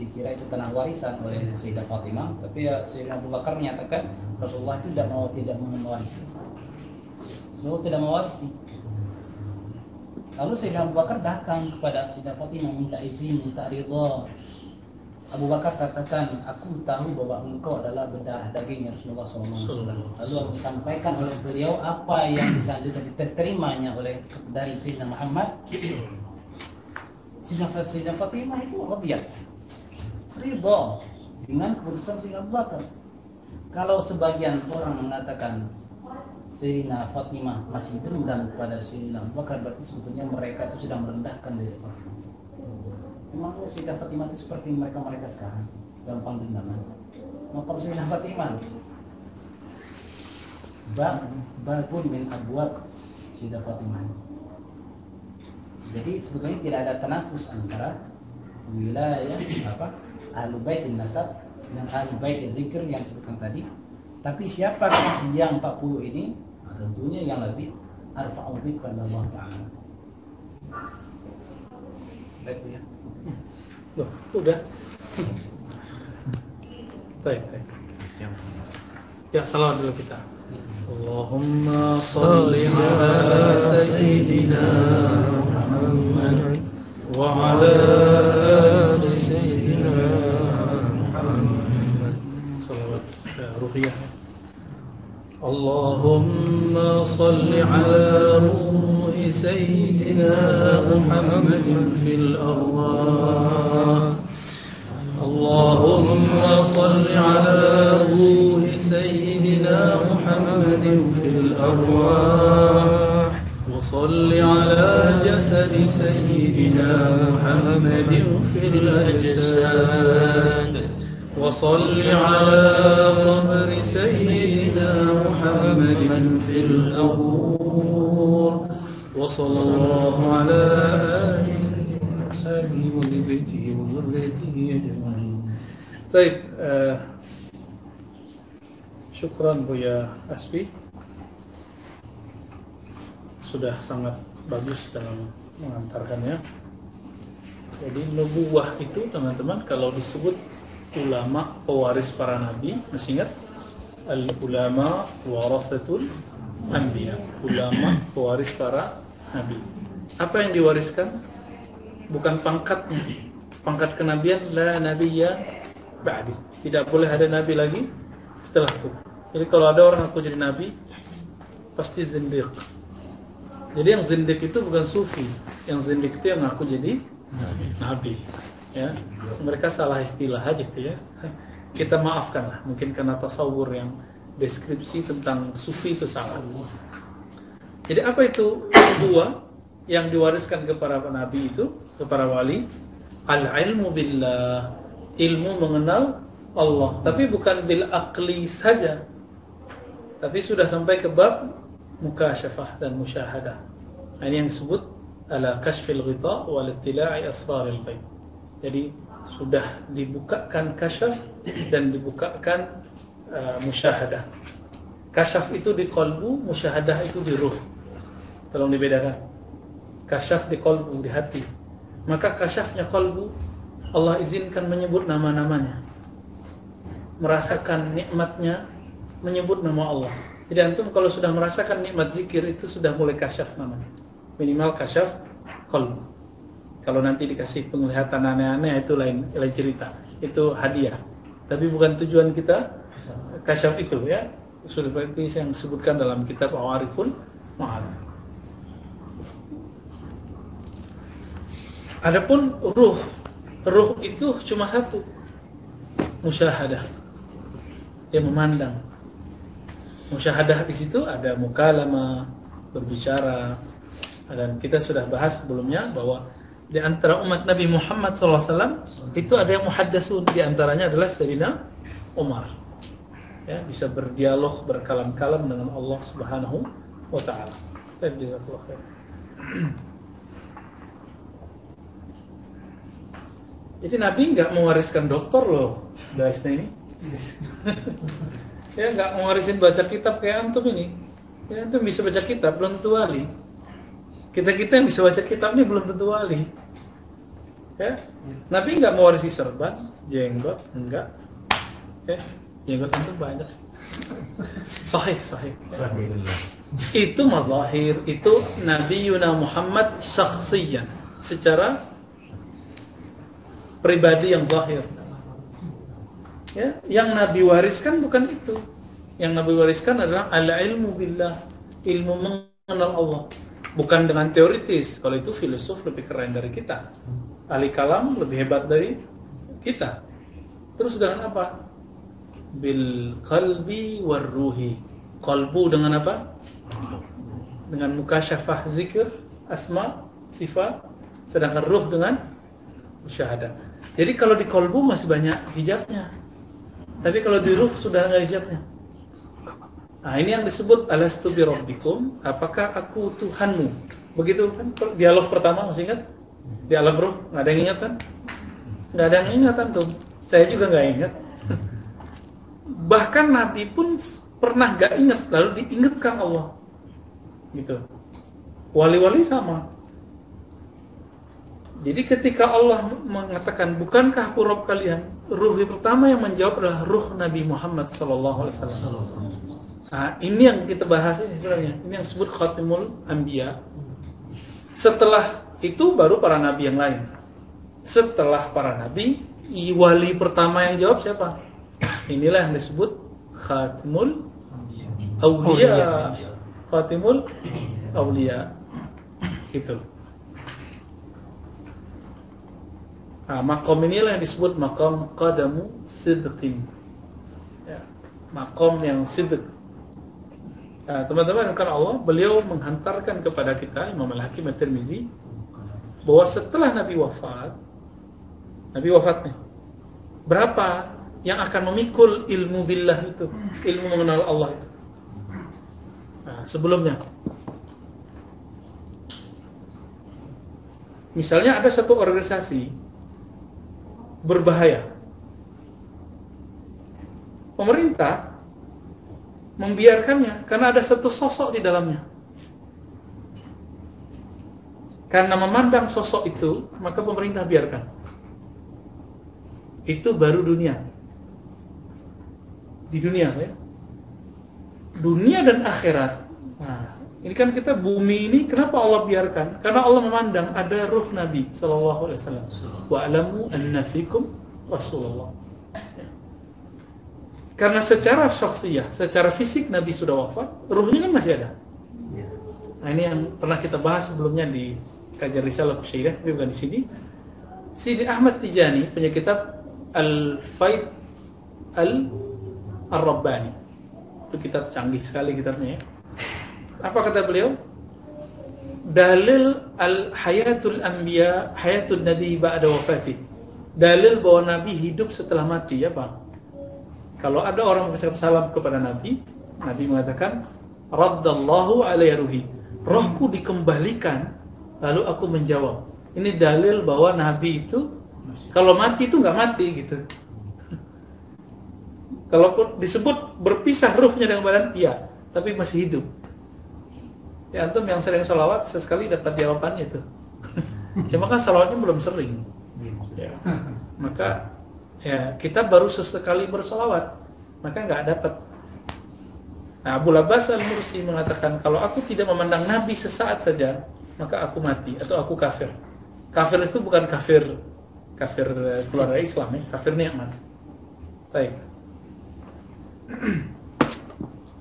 dikira itu tanah warisan oleh Sayyidah Fatimah, tapi ya Sayyidina Abu Bakar menyatakan Rasulullah itu tidak mau mewarisi. Rasulullah tidak mewarisi. Lalu Sayyidina Abu Bakar datang kepada Sayyidah Fatimah minta izin, minta ridha. Abu Bakar katakan, aku tahu bahwa engkau adalah berdarah dagingnya Rasulullah SAW. Lalu disampaikan oleh beliau apa yang bisa diterimanya dari Sayyidina Muhammad. Sayyidah Fatimah itu radiyat, ridha dengan keputusan Sayyidina Abu Bakar. Kalau sebagian orang mengatakan Sayyidina Fatimah masih dendam kepada Sayyidina Abu Bakar, berarti sebetulnya mereka itu sudah merendahkan diri Fatimah. Memang Sayyidah Fatimah itu seperti mereka sekarang, gampang dendaman. Maka Sayyidah Fatimah babun min abwab Sayyidah Fatimah. Jadi sebetulnya tidak ada tanafus antara wilayah Ahlul Baitin Nasab dengan Ahlul Baitin Dzikr yang disebutkan tadi. Tapi siapakah yang 40 ini? Nah, tentunya yang lebih arfa'u dzikran Allah Ta'ala. Baik ya. Loh, udah. Baik. Ya, salawat dulu kita. Allahumma salli ala sayyidina Muhammad wa ala ali sayyidina Muhammad. Salawat ruhiyah. Allahumma salli ala ruhi sayyidina Muhammadin fil arwah. Allahumma salli ala ruhi sayyidina Muhammadin fil arwah. Wa salli ala jasadi sayyidina Muhammadin fil ajsad. وصل على قبر سيدنا محمد في القبور وصلى الله على آله وصحبه وبيته وذريته أجمعين. طيب syukran Buya Asfi, sudah sangat bagus dalam mengantarkannya. Jadi nubuwah itu teman-teman kalau disebut ulama pewaris para nabi, masih ingat? Al-ulama warathatul anbiya. Ulama pewaris para nabi. Apa yang diwariskan? bukan pangkatnya. Pangkat kenabian la nabiyya ba'di. Tidak boleh ada nabi lagi setelahku. Jadi kalau ada orang aku jadi nabi, pasti zindiq. Jadi yang zindiq itu bukan sufi. Yang zindiq itu yang aku jadi nabi. Ya, mereka salah istilah aja gitu ya. Kita maafkanlah, mungkin karena tasawur yang deskripsi tentang sufi itu salah. Jadi apa itu dua yang diwariskan kepada nabi itu, kepada wali? Al-ilmu billah, ilmu mengenal Allah, tapi bukan bil aqli saja, tapi sudah sampai ke bab mukasyafah dan musyahadah. Ini yang disebut ala kashfil ghita wal ittila'i asraril ghaib. Jadi sudah dibukakan kasyaf dan dibukakan musyahadah. Kasyaf itu di qalbu, musyahadah itu di ruh. Tolong dibedakan. Kasyaf di qalbu, di hati. Maka kasyafnya qalbu, Allah izinkan menyebut nama-namanya, merasakan nikmatnya, menyebut nama Allah. Jadi antum kalau sudah merasakan nikmat zikir itu sudah mulai kasyaf namanya. Minimal kasyaf qalbu. Kalau nanti dikasih penglihatan aneh-aneh itu lain cerita. Itu hadiah. Tapi bukan tujuan kita kasyaf itu ya. Sudah seperti yang disebutkan dalam kitab Awariful Ma'arif. Adapun ruh itu cuma satu, musyahadah. Dia memandang. Musyahadah di situ ada mukalama, berbicara. Dan kita sudah bahas sebelumnya bahwa di antara umat Nabi Muhammad SAW itu ada yang muhaddasun, di antaranya adalah Sayyidina Umar. Ya, bisa berdialog, berkalam-kalam dengan Allah Subhanahu wa taala. Jazakallahu khair. Jadi Nabi nggak mewariskan dokter loh, guys ini. Ya nggak mewarisin baca kitab kayak antum ini. Ya antum bisa baca kitab belum tentu wali. Kita yang bisa baca kitab ini belum tentu wali. Ya, Nabi nggak mewarisi serban, jenggot enggak. Ya, jenggot itu banyak. Sahih. Itu mazahir, itu Nabi Yuna Muhammad syakhsiyan, secara pribadi yang zahir. Ya, yang Nabi wariskan bukan itu. Yang Nabi wariskan adalah al-ilmu billah, ilmu mengenal Allah. Bukan dengan teoritis. Kalau itu filosof lebih keren dari kita. Ahli kalam lebih hebat dari kita. Terus dengan apa? Bil qalbi war ruhi. Qalbu dengan apa? Dengan mukasyafah zikir, asma, sifat. Sedangkan ruh dengan musyahadah. Jadi kalau di qalbu masih banyak hijabnya. Tapi kalau di ruh sudah enggak hijabnya. Nah, ini yang disebut alastu bi rabbikum, apakah aku Tuhanmu? Begitu kan dialog pertama, masih ingat? Di alam ruh, enggak ada yang ingat kan? Enggak ada yang ingat tuh. Saya juga enggak ingat. Bahkan Nabi pun pernah enggak ingat, lalu diingatkan Allah. Gitu. Wali-wali sama. Jadi ketika Allah mengatakan, bukankah aku Rabb kalian? Ruh pertama yang menjawab adalah ruh Nabi Muhammad SAW. Nah, ini yang kita bahas ini sebenarnya. Ini yang disebut Khatimul Anbiya. Setelah itu baru para nabi yang lain. Setelah para nabi, wali pertama yang jawab siapa? Inilah yang disebut Khatimul Awliya. Khatimul Awliya. Itu. Nah, makom inilah yang disebut makom qadamu sidqin. Ya, makom yang sidq. Nah, teman-teman, karena Allah, beliau menghantarkan kepada kita, Imam Al-Hakim At-Tirmizi, bahwa setelah Nabi wafat nih, berapa yang akan memikul ilmu billah itu, ilmu mengenal Allah itu? Nah, sebelumnya, misalnya ada satu organisasi berbahaya, pemerintah membiarkannya karena ada satu sosok di dalamnya. Karena memandang sosok itu, maka pemerintah biarkan. Itu baru dunia. Di dunia ya. Dunia dan akhirat. Nah, Ini kan kita bumi ini kenapa Allah biarkan? Karena Allah memandang ada ruh Nabi sallallahu alaihi wasallam. Wa alamu anna fikum Rasulullah. Ya. Karena secara syakhsiyah, secara fisik Nabi sudah wafat, ruhnya kan masih ada. Nah, ini yang pernah kita bahas sebelumnya di kajian Risalah Kusyairah, tapi bukan di sini. Sidi Ahmad Tijani punya kitab Al-Faid Al-Rabbani. Itu kitab canggih sekali kitabnya ya. Apa kata beliau? Dalil al-hayatul anbiya, hayatul nabi ba'da wafati. Dalil bahwa nabi hidup setelah mati, apa? Kalau ada orang mengucap salam kepada nabi, nabi mengatakan, "Raddallahu alaihi ruhi." Rohku dikembalikan, lalu aku menjawab. Ini dalil bahwa nabi itu kalau mati itu nggak mati gitu. Kalaupun disebut berpisah ruhnya dengan badan, iya, tapi masih hidup. Ya antum yang sering salawat sesekali dapat jawabannya itu. Cuma kan salawatnya belum sering. Ya. Maka ya kita baru sesekali bersalawat, maka nggak dapat. Nah, Abu Abbas Al-Mursi mengatakan kalau aku tidak memandang Nabi sesaat saja, maka aku mati atau aku kafir. Kafir itu bukan kafir keluar dari Islam ya, kafir nikmat. Baik.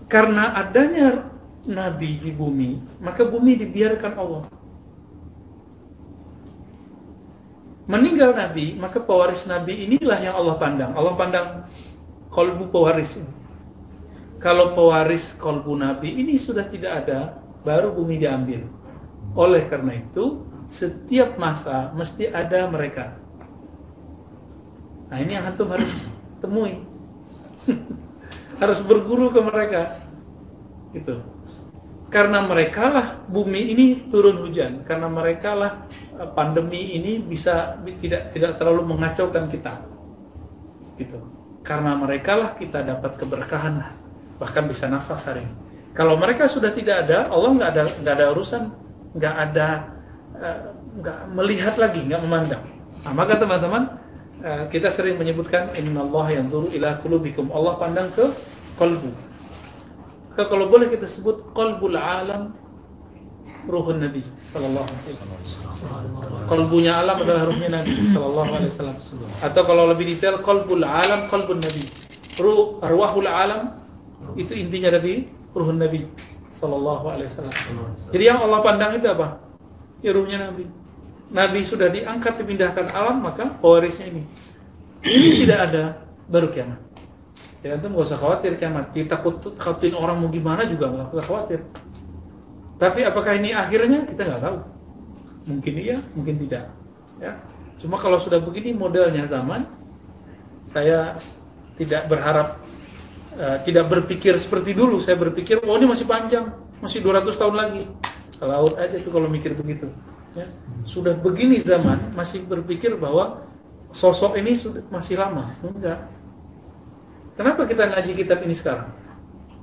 Karena adanya Nabi di bumi, maka bumi dibiarkan Allah. Meninggal Nabi, maka pewaris Nabi inilah yang Allah pandang. Allah pandang kolbu pewaris ini. Kalau pewaris kolbu Nabi ini sudah tidak ada, baru bumi diambil. Oleh karena itu, setiap masa mesti ada mereka. Nah ini yang antum harus temui. Harus berguru ke mereka. Gitu. Karena mereka lah bumi ini turun hujan, karena mereka lah pandemi ini bisa tidak terlalu mengacaukan kita, gitu. Karena mereka lah kita dapat keberkahan, bahkan bisa nafas hari ini. Kalau mereka sudah tidak ada, Allah nggak ada urusan, nggak melihat lagi, nggak memandang. Nah, maka teman-teman kita sering menyebutkan innallaha yanzuru ila qulubikum. Allah pandang ke qalbu. Kalau boleh kita sebut qalbul alam ruhun Nabi sallallahu alaihi wasallam. Qalbunya alam adalah ruhnya Nabi sallallahu alaihi wasallam. Atau kalau lebih detail qalbul alam qalbun Nabi. Arwahul alam itu intinya dari ruhun Nabi sallallahu alaihi wasallam. Jadi yang Allah pandang itu apa? Ya ruhnya Nabi. Nabi sudah diangkat dipindahkan alam, maka pewarisnya ini. Ini tidak ada, baru kiamat. Ya antum gak usah khawatir kiamat. Ditakutin orang mau gimana juga gak usah khawatir. Tapi apakah ini akhirnya? Kita gak tahu. Mungkin iya, mungkin tidak. Ya. Cuma kalau sudah begini modelnya zaman, saya tidak berharap, tidak berpikir seperti dulu. Saya berpikir, oh ini masih panjang, masih 200 tahun lagi. Laut aja tuh kalau mikir begitu. Ya. Sudah begini zaman, masih berpikir bahwa sosok ini sudah masih lama. Enggak. Kenapa kita ngaji kitab ini sekarang?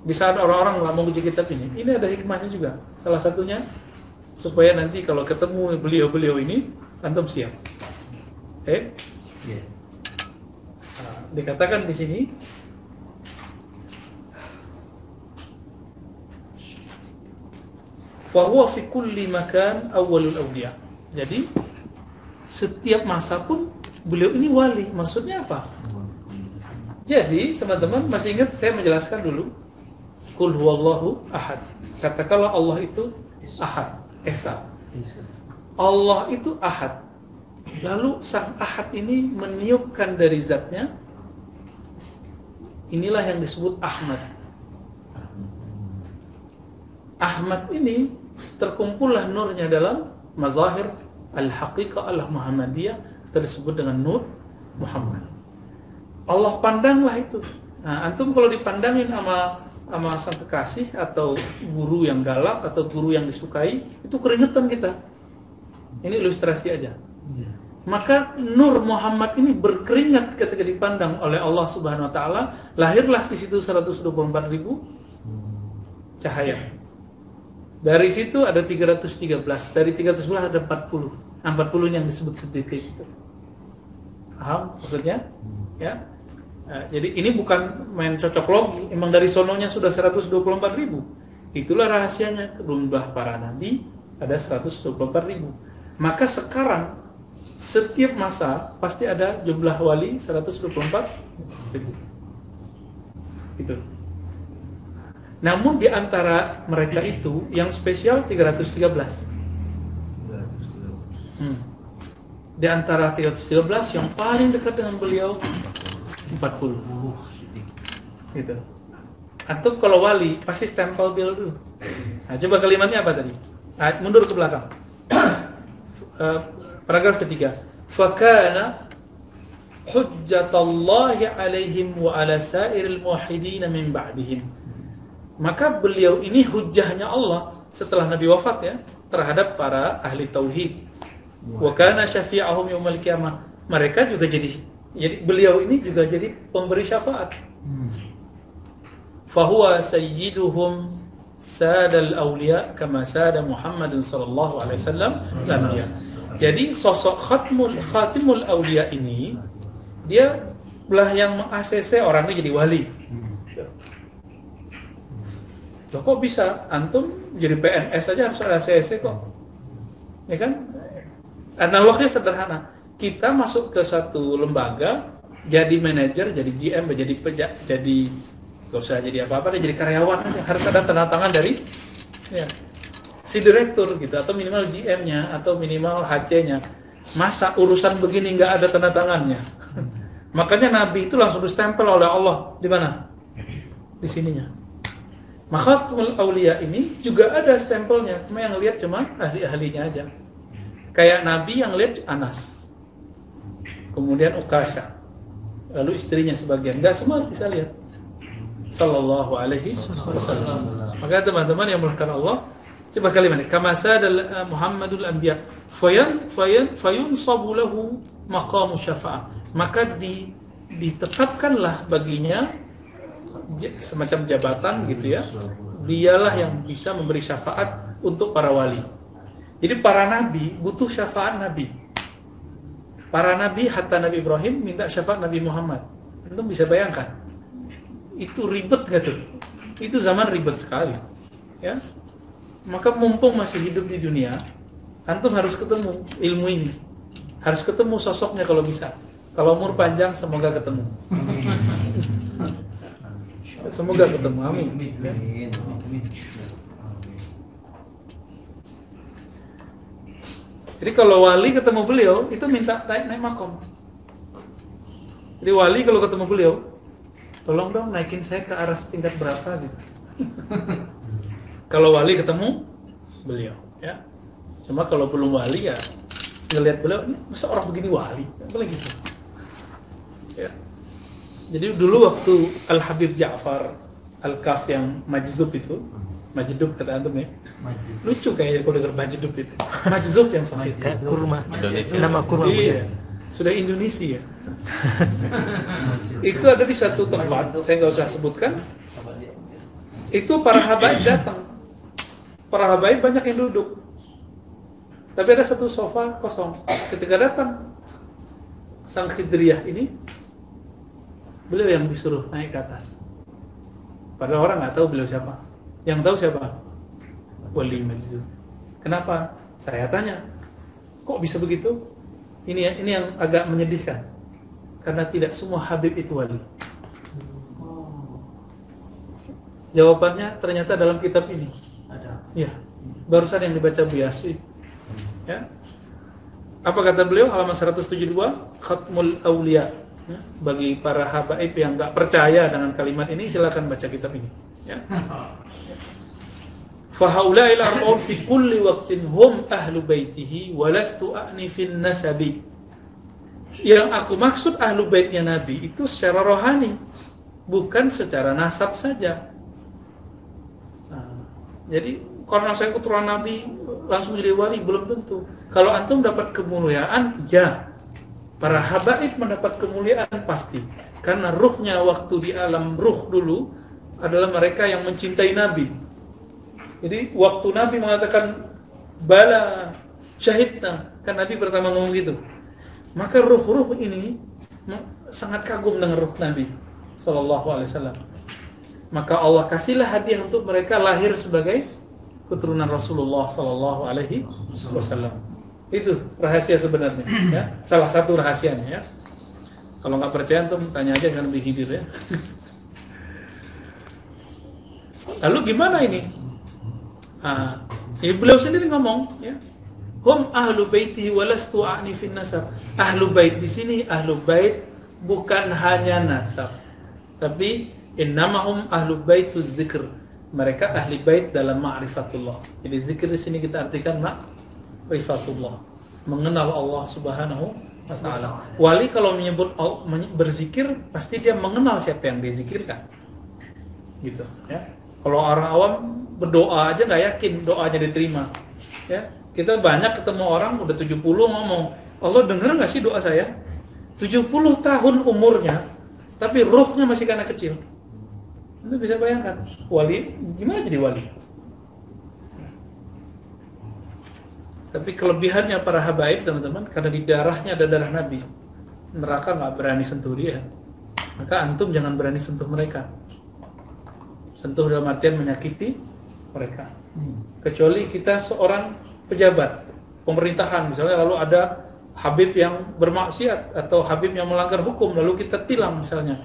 Di saat orang-orang nggak mau ngaji kitab ini ada hikmahnya juga. Salah satunya supaya nanti kalau ketemu beliau-beliau ini antum siap. Nah, dikatakan di sini fa huwa fi kulli makan awwalul awliya. Jadi setiap masa pun beliau ini wali. Maksudnya apa? Jadi teman-teman masih ingat saya menjelaskan dulu Qul huwallahu ahad. Katakanlah Allah itu ahad, esa. Allah itu ahad. Lalu sang ahad ini meniupkan dari zatnya. Inilah yang disebut Ahmad. Ahmad ini terkumpullah nurnya dalam mazahir al-haqiqah al-Muhammadiyah, tersebut dengan nur Muhammad. Allah pandanglah itu. Nah, antum kalau dipandangin sama sang kekasih atau guru yang galak atau guru yang disukai, itu keringetan kita. Ini ilustrasi aja. Maka nur Muhammad ini berkeringat ketika dipandang oleh Allah Subhanahu wa taala, lahirlah di situ 124.000 cahaya. Dari situ ada 313, dari 313 ada 40. 40 yang disebut sedikit itu. Paham maksudnya? Ya. Jadi ini bukan main cocok logi, emang dari sononya sudah 124.000. Itulah rahasianya jumlah para nabi ada 124.000. Maka sekarang setiap masa pasti ada jumlah wali 124.000. Gitu. Namun di antara mereka itu yang spesial 313. Di antara 313 yang paling dekat dengan beliau 40. Gitu. Atau kalau wali pasti stempel beliau dulu. Nah, coba kalimatnya apa tadi? Nah, mundur ke belakang. Paragraf ketiga. Fakana hujjatallahi alaihim wa ala sairil muwahhidin min ba'dihim. Maka beliau ini hujjahnya Allah setelah Nabi wafat ya terhadap para ahli tauhid. Wa kana syafi'ahum yaumil qiyamah. Mereka juga jadi beliau ini juga jadi pemberi syafaat. Fahuwa sayyiduhum sadal awliya kama sada Muhammadin sallallahu alaihi wasallam lamia. Jadi sosok khatimul awliya ini dia belah yang meng-ACC orangnya jadi wali. Loh, kok bisa? Antum jadi PNS aja harus ada ACC kok. Ya kan? Analognya sederhana. Kita masuk ke satu lembaga, jadi manajer, jadi GM, jadi gak usah jadi apa-apa, jadi karyawan aja. Harus ada tanda tangan dari ya, si direktur gitu, atau minimal GM-nya, atau minimal HC-nya. Masa urusan begini nggak ada tanda tangannya? Makanya Nabi itu langsung distempel oleh Allah. Di mana? Di sininya. Maka Khatimul Auliya ini juga ada stempelnya, cuma yang lihat cuma ahli-ahlinya aja. Kayak Nabi yang lihat Anas, kemudian Ukasha, lalu istrinya sebagian, nggak semua bisa lihat. Sallallahu alaihi wasallam. Maka teman-teman yang mulakan Allah, coba kalimat ini. Kama sadal Muhammadul anbiya fayunsabu lahu maqamu syafa'ah. Maka ditetapkanlah baginya semacam jabatan gitu ya. Dialah yang bisa memberi syafaat untuk para wali. Jadi para nabi butuh syafaat nabi. Para nabi hatta Nabi Ibrahim minta syafaat Nabi Muhammad. Antum bisa bayangkan? Itu ribet gak tuh? Itu zaman ribet sekali. Ya. Maka mumpung masih hidup di dunia, antum harus ketemu ilmu ini. Harus ketemu sosoknya kalau bisa. Kalau umur panjang semoga ketemu. Semoga ketemu. Amin. Jadi kalau wali ketemu beliau itu minta naik makom. Jadi wali kalau ketemu beliau, tolong dong naikin saya ke aras tingkat berapa gitu. Kalau wali ketemu beliau, ya. Cuma kalau belum wali ya ngelihat beliau, ini masa orang begini wali, apa gitu. Ya. Jadi dulu waktu Al Habib Ja'far Al-Kaf yang majzub itu, majdub kata antum ya. Lucu kayaknya kalau dengar majdub itu. Majzub yang sahih. Kurma. Indonesia. Nama kurma. Iya. Sudah Indonesia. Itu ada di satu tempat, saya nggak usah sebutkan. Itu para habaib datang. Para habaib banyak yang duduk. Tapi ada satu sofa kosong. Ketika datang sang Khidriyah ini, beliau yang disuruh naik ke atas. Padahal orang nggak tahu beliau siapa. Yang tahu siapa? Wali majzub. Kenapa? Saya tanya, kok bisa begitu? Ini yang agak menyedihkan. Karena tidak semua habib itu wali. Jawabannya ternyata dalam kitab ini. Ada. Ya. Barusan yang dibaca Bu Yaswi. Ya. Apa kata beliau? Halaman 172, Khatmul Auliya. Ya. Bagi para habaib yang enggak percaya dengan kalimat ini, silakan baca kitab ini. Ya. Fahaula'il arba'un fi kulli waqtin hum ahlu baitihi walastu a'ni fin nasabi. Yang aku maksud ahlu baitnya Nabi itu secara rohani, bukan secara nasab saja. Nah, jadi karena saya keturunan Nabi langsung jadi wali belum tentu. Kalau antum dapat kemuliaan, ya. Para habaib mendapat kemuliaan pasti. Karena ruhnya waktu di alam ruh dulu adalah mereka yang mencintai Nabi. Jadi waktu Nabi mengatakan bala syahidna, kan Nabi pertama ngomong gitu. Maka ruh-ruh ini sangat kagum dengan ruh Nabi sallallahu alaihi wasallam. maka Allah kasihlah hadiah untuk mereka lahir sebagai keturunan Rasulullah Sallallahu Alaihi Wasallam. Itu rahasia sebenarnya, ya. Salah satu rahasianya, ya. Kalau nggak percaya, antum tanya aja dengan Nabi Khidir, ya. Lalu gimana ini? Beliau sendiri ngomong, ya. Hum ahlu baiti walastu a'ni fin nasab. Ahlu bait di sini, ahlu bait bukan hanya nasab, tapi innamahum ahlu baituz zikr. Mereka ahli bait dalam ma'rifatullah. Jadi zikir di sini kita artikan ma'rifatullah, mengenal Allah Subhanahu wa taala. Wali kalau menyebut berzikir pasti dia mengenal siapa yang dizikirkan. Gitu, ya. Kalau orang awam berdoa aja nggak yakin doanya diterima, ya. Kita banyak ketemu orang udah 70 ngomong, Allah dengar nggak sih doa saya? 70 tahun umurnya, tapi rohnya masih anak kecil. Anda bisa bayangkan, wali, gimana jadi wali? Tapi kelebihannya para habaib, teman-teman, karena di darahnya ada darah Nabi, neraka nggak berani sentuh dia. Maka antum jangan berani sentuh mereka. Sentuh dalam artian menyakiti mereka. Kecuali kita seorang pejabat pemerintahan, misalnya, lalu ada habib yang bermaksiat atau habib yang melanggar hukum, lalu kita tilang misalnya,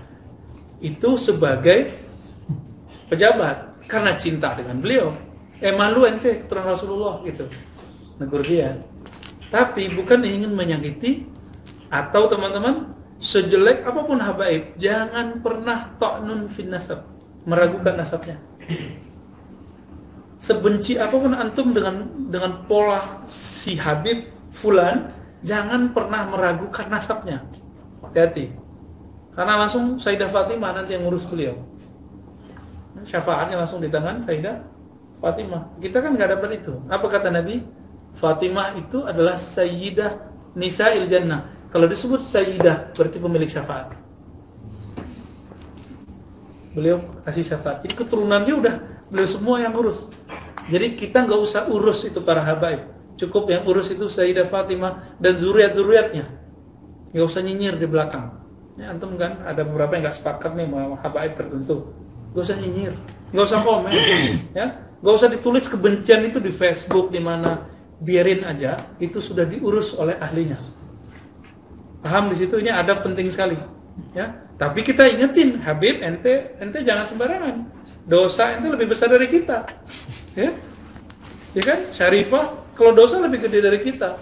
itu sebagai pejabat karena cinta dengan beliau, malu ente keturunan Rasulullah gitu, negur dia. Tapi bukan ingin menyakiti. Atau teman-teman, sejelek apapun habaib, jangan pernah ta'nun fin nasab, meragukan nasabnya. Sebenci apapun antum dengan pola si habib fulan, jangan pernah meragukan nasabnya. Hati-hati. Karena langsung Sayyidah Fatimah nanti yang ngurus beliau. Syafaatnya langsung di tangan Sayyidah Fatimah. Kita kan nggak dapat itu. Apa kata Nabi? Fatimah itu adalah Sayyidah Nisa'il Jannah. Kalau disebut Sayyidah berarti pemilik syafaat. Beliau kasih syafaat. Jadi keturunan dia udah beliau semua yang urus. Jadi kita nggak usah urus itu para habaib. Cukup yang urus itu Sayyidah Fatimah dan zuriat-zuriatnya. Nggak usah nyinyir di belakang. Ya, antum kan ada beberapa yang nggak sepakat nih sama habaib tertentu. Nggak usah nyinyir, nggak usah komen, ya. Nggak usah ditulis kebencian itu di Facebook di mana. Biarin aja, itu sudah diurus oleh ahlinya. Paham di situ? Ini ada penting sekali, ya. Tapi kita ingetin, Habib, ente jangan sembarangan. Dosa ente lebih besar dari kita, ya kan? Syarifah kalau dosa lebih gede dari kita.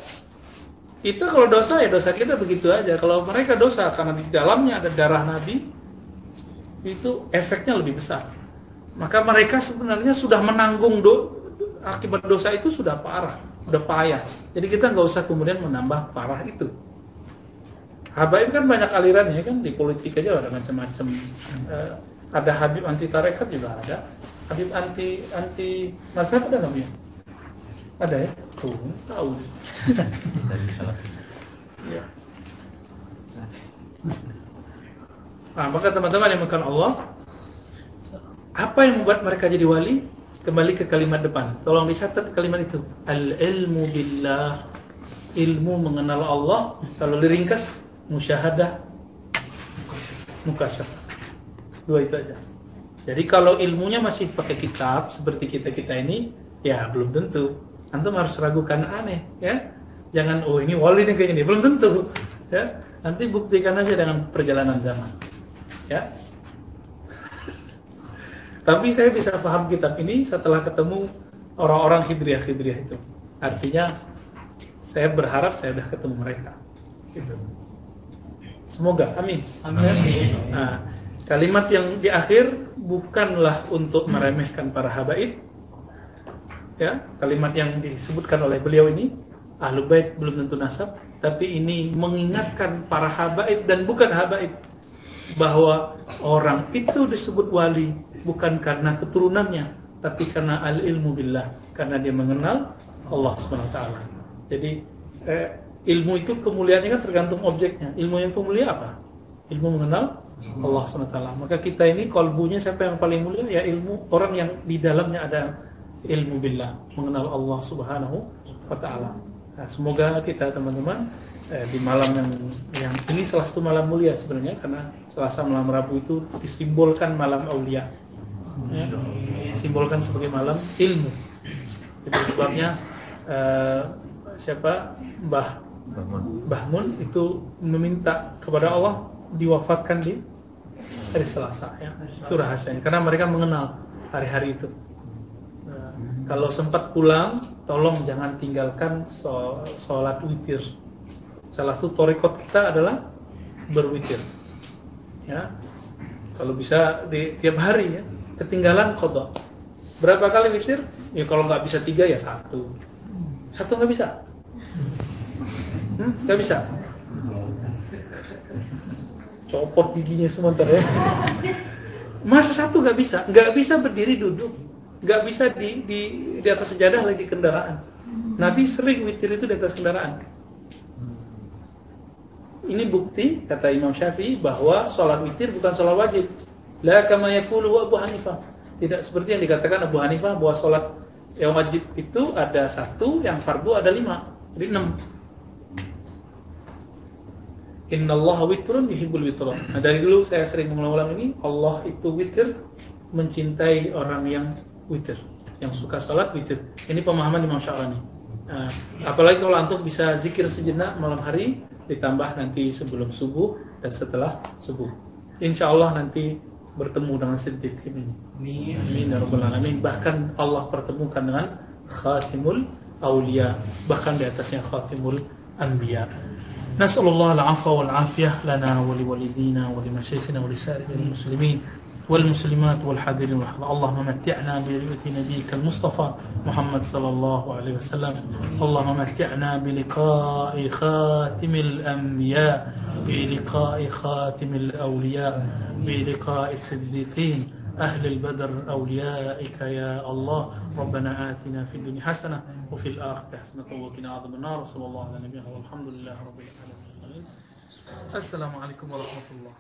Kita kalau dosa ya dosa kita begitu aja. Kalau mereka dosa karena di dalamnya ada darah Nabi, itu efeknya lebih besar. Maka mereka sebenarnya sudah menanggung akibat dosa itu sudah parah, sudah payah. Jadi kita nggak usah kemudian menambah parah itu. Habaib kan banyak alirannya kan, di politik aja ada macam-macam. Ada Habib anti tarekat juga ada. Habib anti mazhab ada nggak ya? Ada ya? Tuh, tahu. Ya. Nah, maka teman-teman yang dimuliakan Allah, apa yang membuat mereka jadi wali? Kembali ke kalimat depan. Tolong dicatat kalimat itu. Al-ilmu billah. Ilmu mengenal Allah. Kalau diringkas, musyahadah, mukasyafah. Dua itu aja. Jadi kalau ilmunya masih pakai kitab seperti kita ini, ya belum tentu. Antum harus ragukan aneh, ya. Jangan ini wali nih kayaknya nih, belum tentu, ya. Nanti buktikan aja dengan perjalanan zaman, ya. Tapi saya bisa paham kitab ini setelah ketemu orang-orang Khidriyah itu. Artinya saya berharap saya sudah ketemu mereka. Gitu. Semoga, amin. Amin. Nah, kalimat yang di akhir bukanlah untuk meremehkan para habaib. Ya, kalimat yang disebutkan oleh beliau ini, Ahlul Bait belum tentu nasab, tapi ini mengingatkan para habaib dan bukan habaib bahwa orang itu disebut wali bukan karena keturunannya, tapi karena al-ilmu billah, karena dia mengenal Allah SWT. Jadi ilmu itu kemuliaannya kan tergantung objeknya. Ilmu yang mulia apa? Ilmu mengenal Allah SWT. Maka kita ini kolbunya siapa yang paling mulia? Ya ilmu, orang yang di dalamnya ada ilmu billah, mengenal Allah Subhanahu wa taala. Nah, semoga kita teman-teman di malam yang ini salah satu malam mulia sebenarnya, karena Selasa malam Rabu itu disimbolkan malam aulia. ya, simbolkan sebagai malam ilmu. Itu sebabnya Mbah Mun itu meminta kepada Allah diwafatkan di hari Selasa, ya. Itu rahasianya karena mereka mengenal hari-hari itu. Kalau sempat pulang, tolong jangan tinggalkan sholat witir. Salah satu thariqat kita adalah berwitir, ya. Kalau bisa di tiap hari, ya. Ketinggalan qadha. Berapa kali witir? Ya kalau nggak bisa 3 ya 1 nggak bisa. Nggak bisa. Copot giginya sebentar, ya. Masa 1 nggak bisa berdiri duduk, nggak bisa di atas sejadah lagi di kendaraan. Nabi sering witir itu di atas kendaraan. Ini bukti kata Imam Syafi'i bahwa sholat witir bukan sholat wajib. La kama yaqulu Abu Hanifah. Tidak seperti yang dikatakan Abu Hanifah bahwa sholat yang wajib itu ada 1, yang fardu ada 5, jadi 6. Innallaha witrun yuhibbul witra. Nah, dari dulu saya sering mengulang-ulang ini, Allah itu witir, mencintai orang yang witir, yang suka salat witir. Ini pemahaman Imam Sya'rani. Nah, apalagi kalau antum bisa zikir sejenak malam hari, ditambah nanti sebelum subuh dan setelah subuh. Insya Allah nanti bertemu dengan Siddiq ini. Amin ya rabbal alamin. Bahkan Allah pertemukan dengan Khatimul Aulia, bahkan di atasnya Khatimul Anbiya. Nas'alullah al-'afwa wal 'afiyah lana wa liwalidina wa limasyayikhina wa lisa'iril muslimin wal muslimat wal hadirin wal hadar. Allahumma matti'na bi ru'yati nabiyyikal Mustafa Muhammad sallallahu alaihi wasallam. Allahumma matti'na bi liqa'i khatimil anbiya, bi liqa'i khatimil awliya, bi liqa'i siddiqin أهل البدر أوليائك يا الله. ربنا آتنا في الدنيا حسنة وفي الآخرة حسنة وقنا عذاب النار. وصلى الله على نبينا والحمد لله رب العالمين. السلام عليكم ورحمة الله.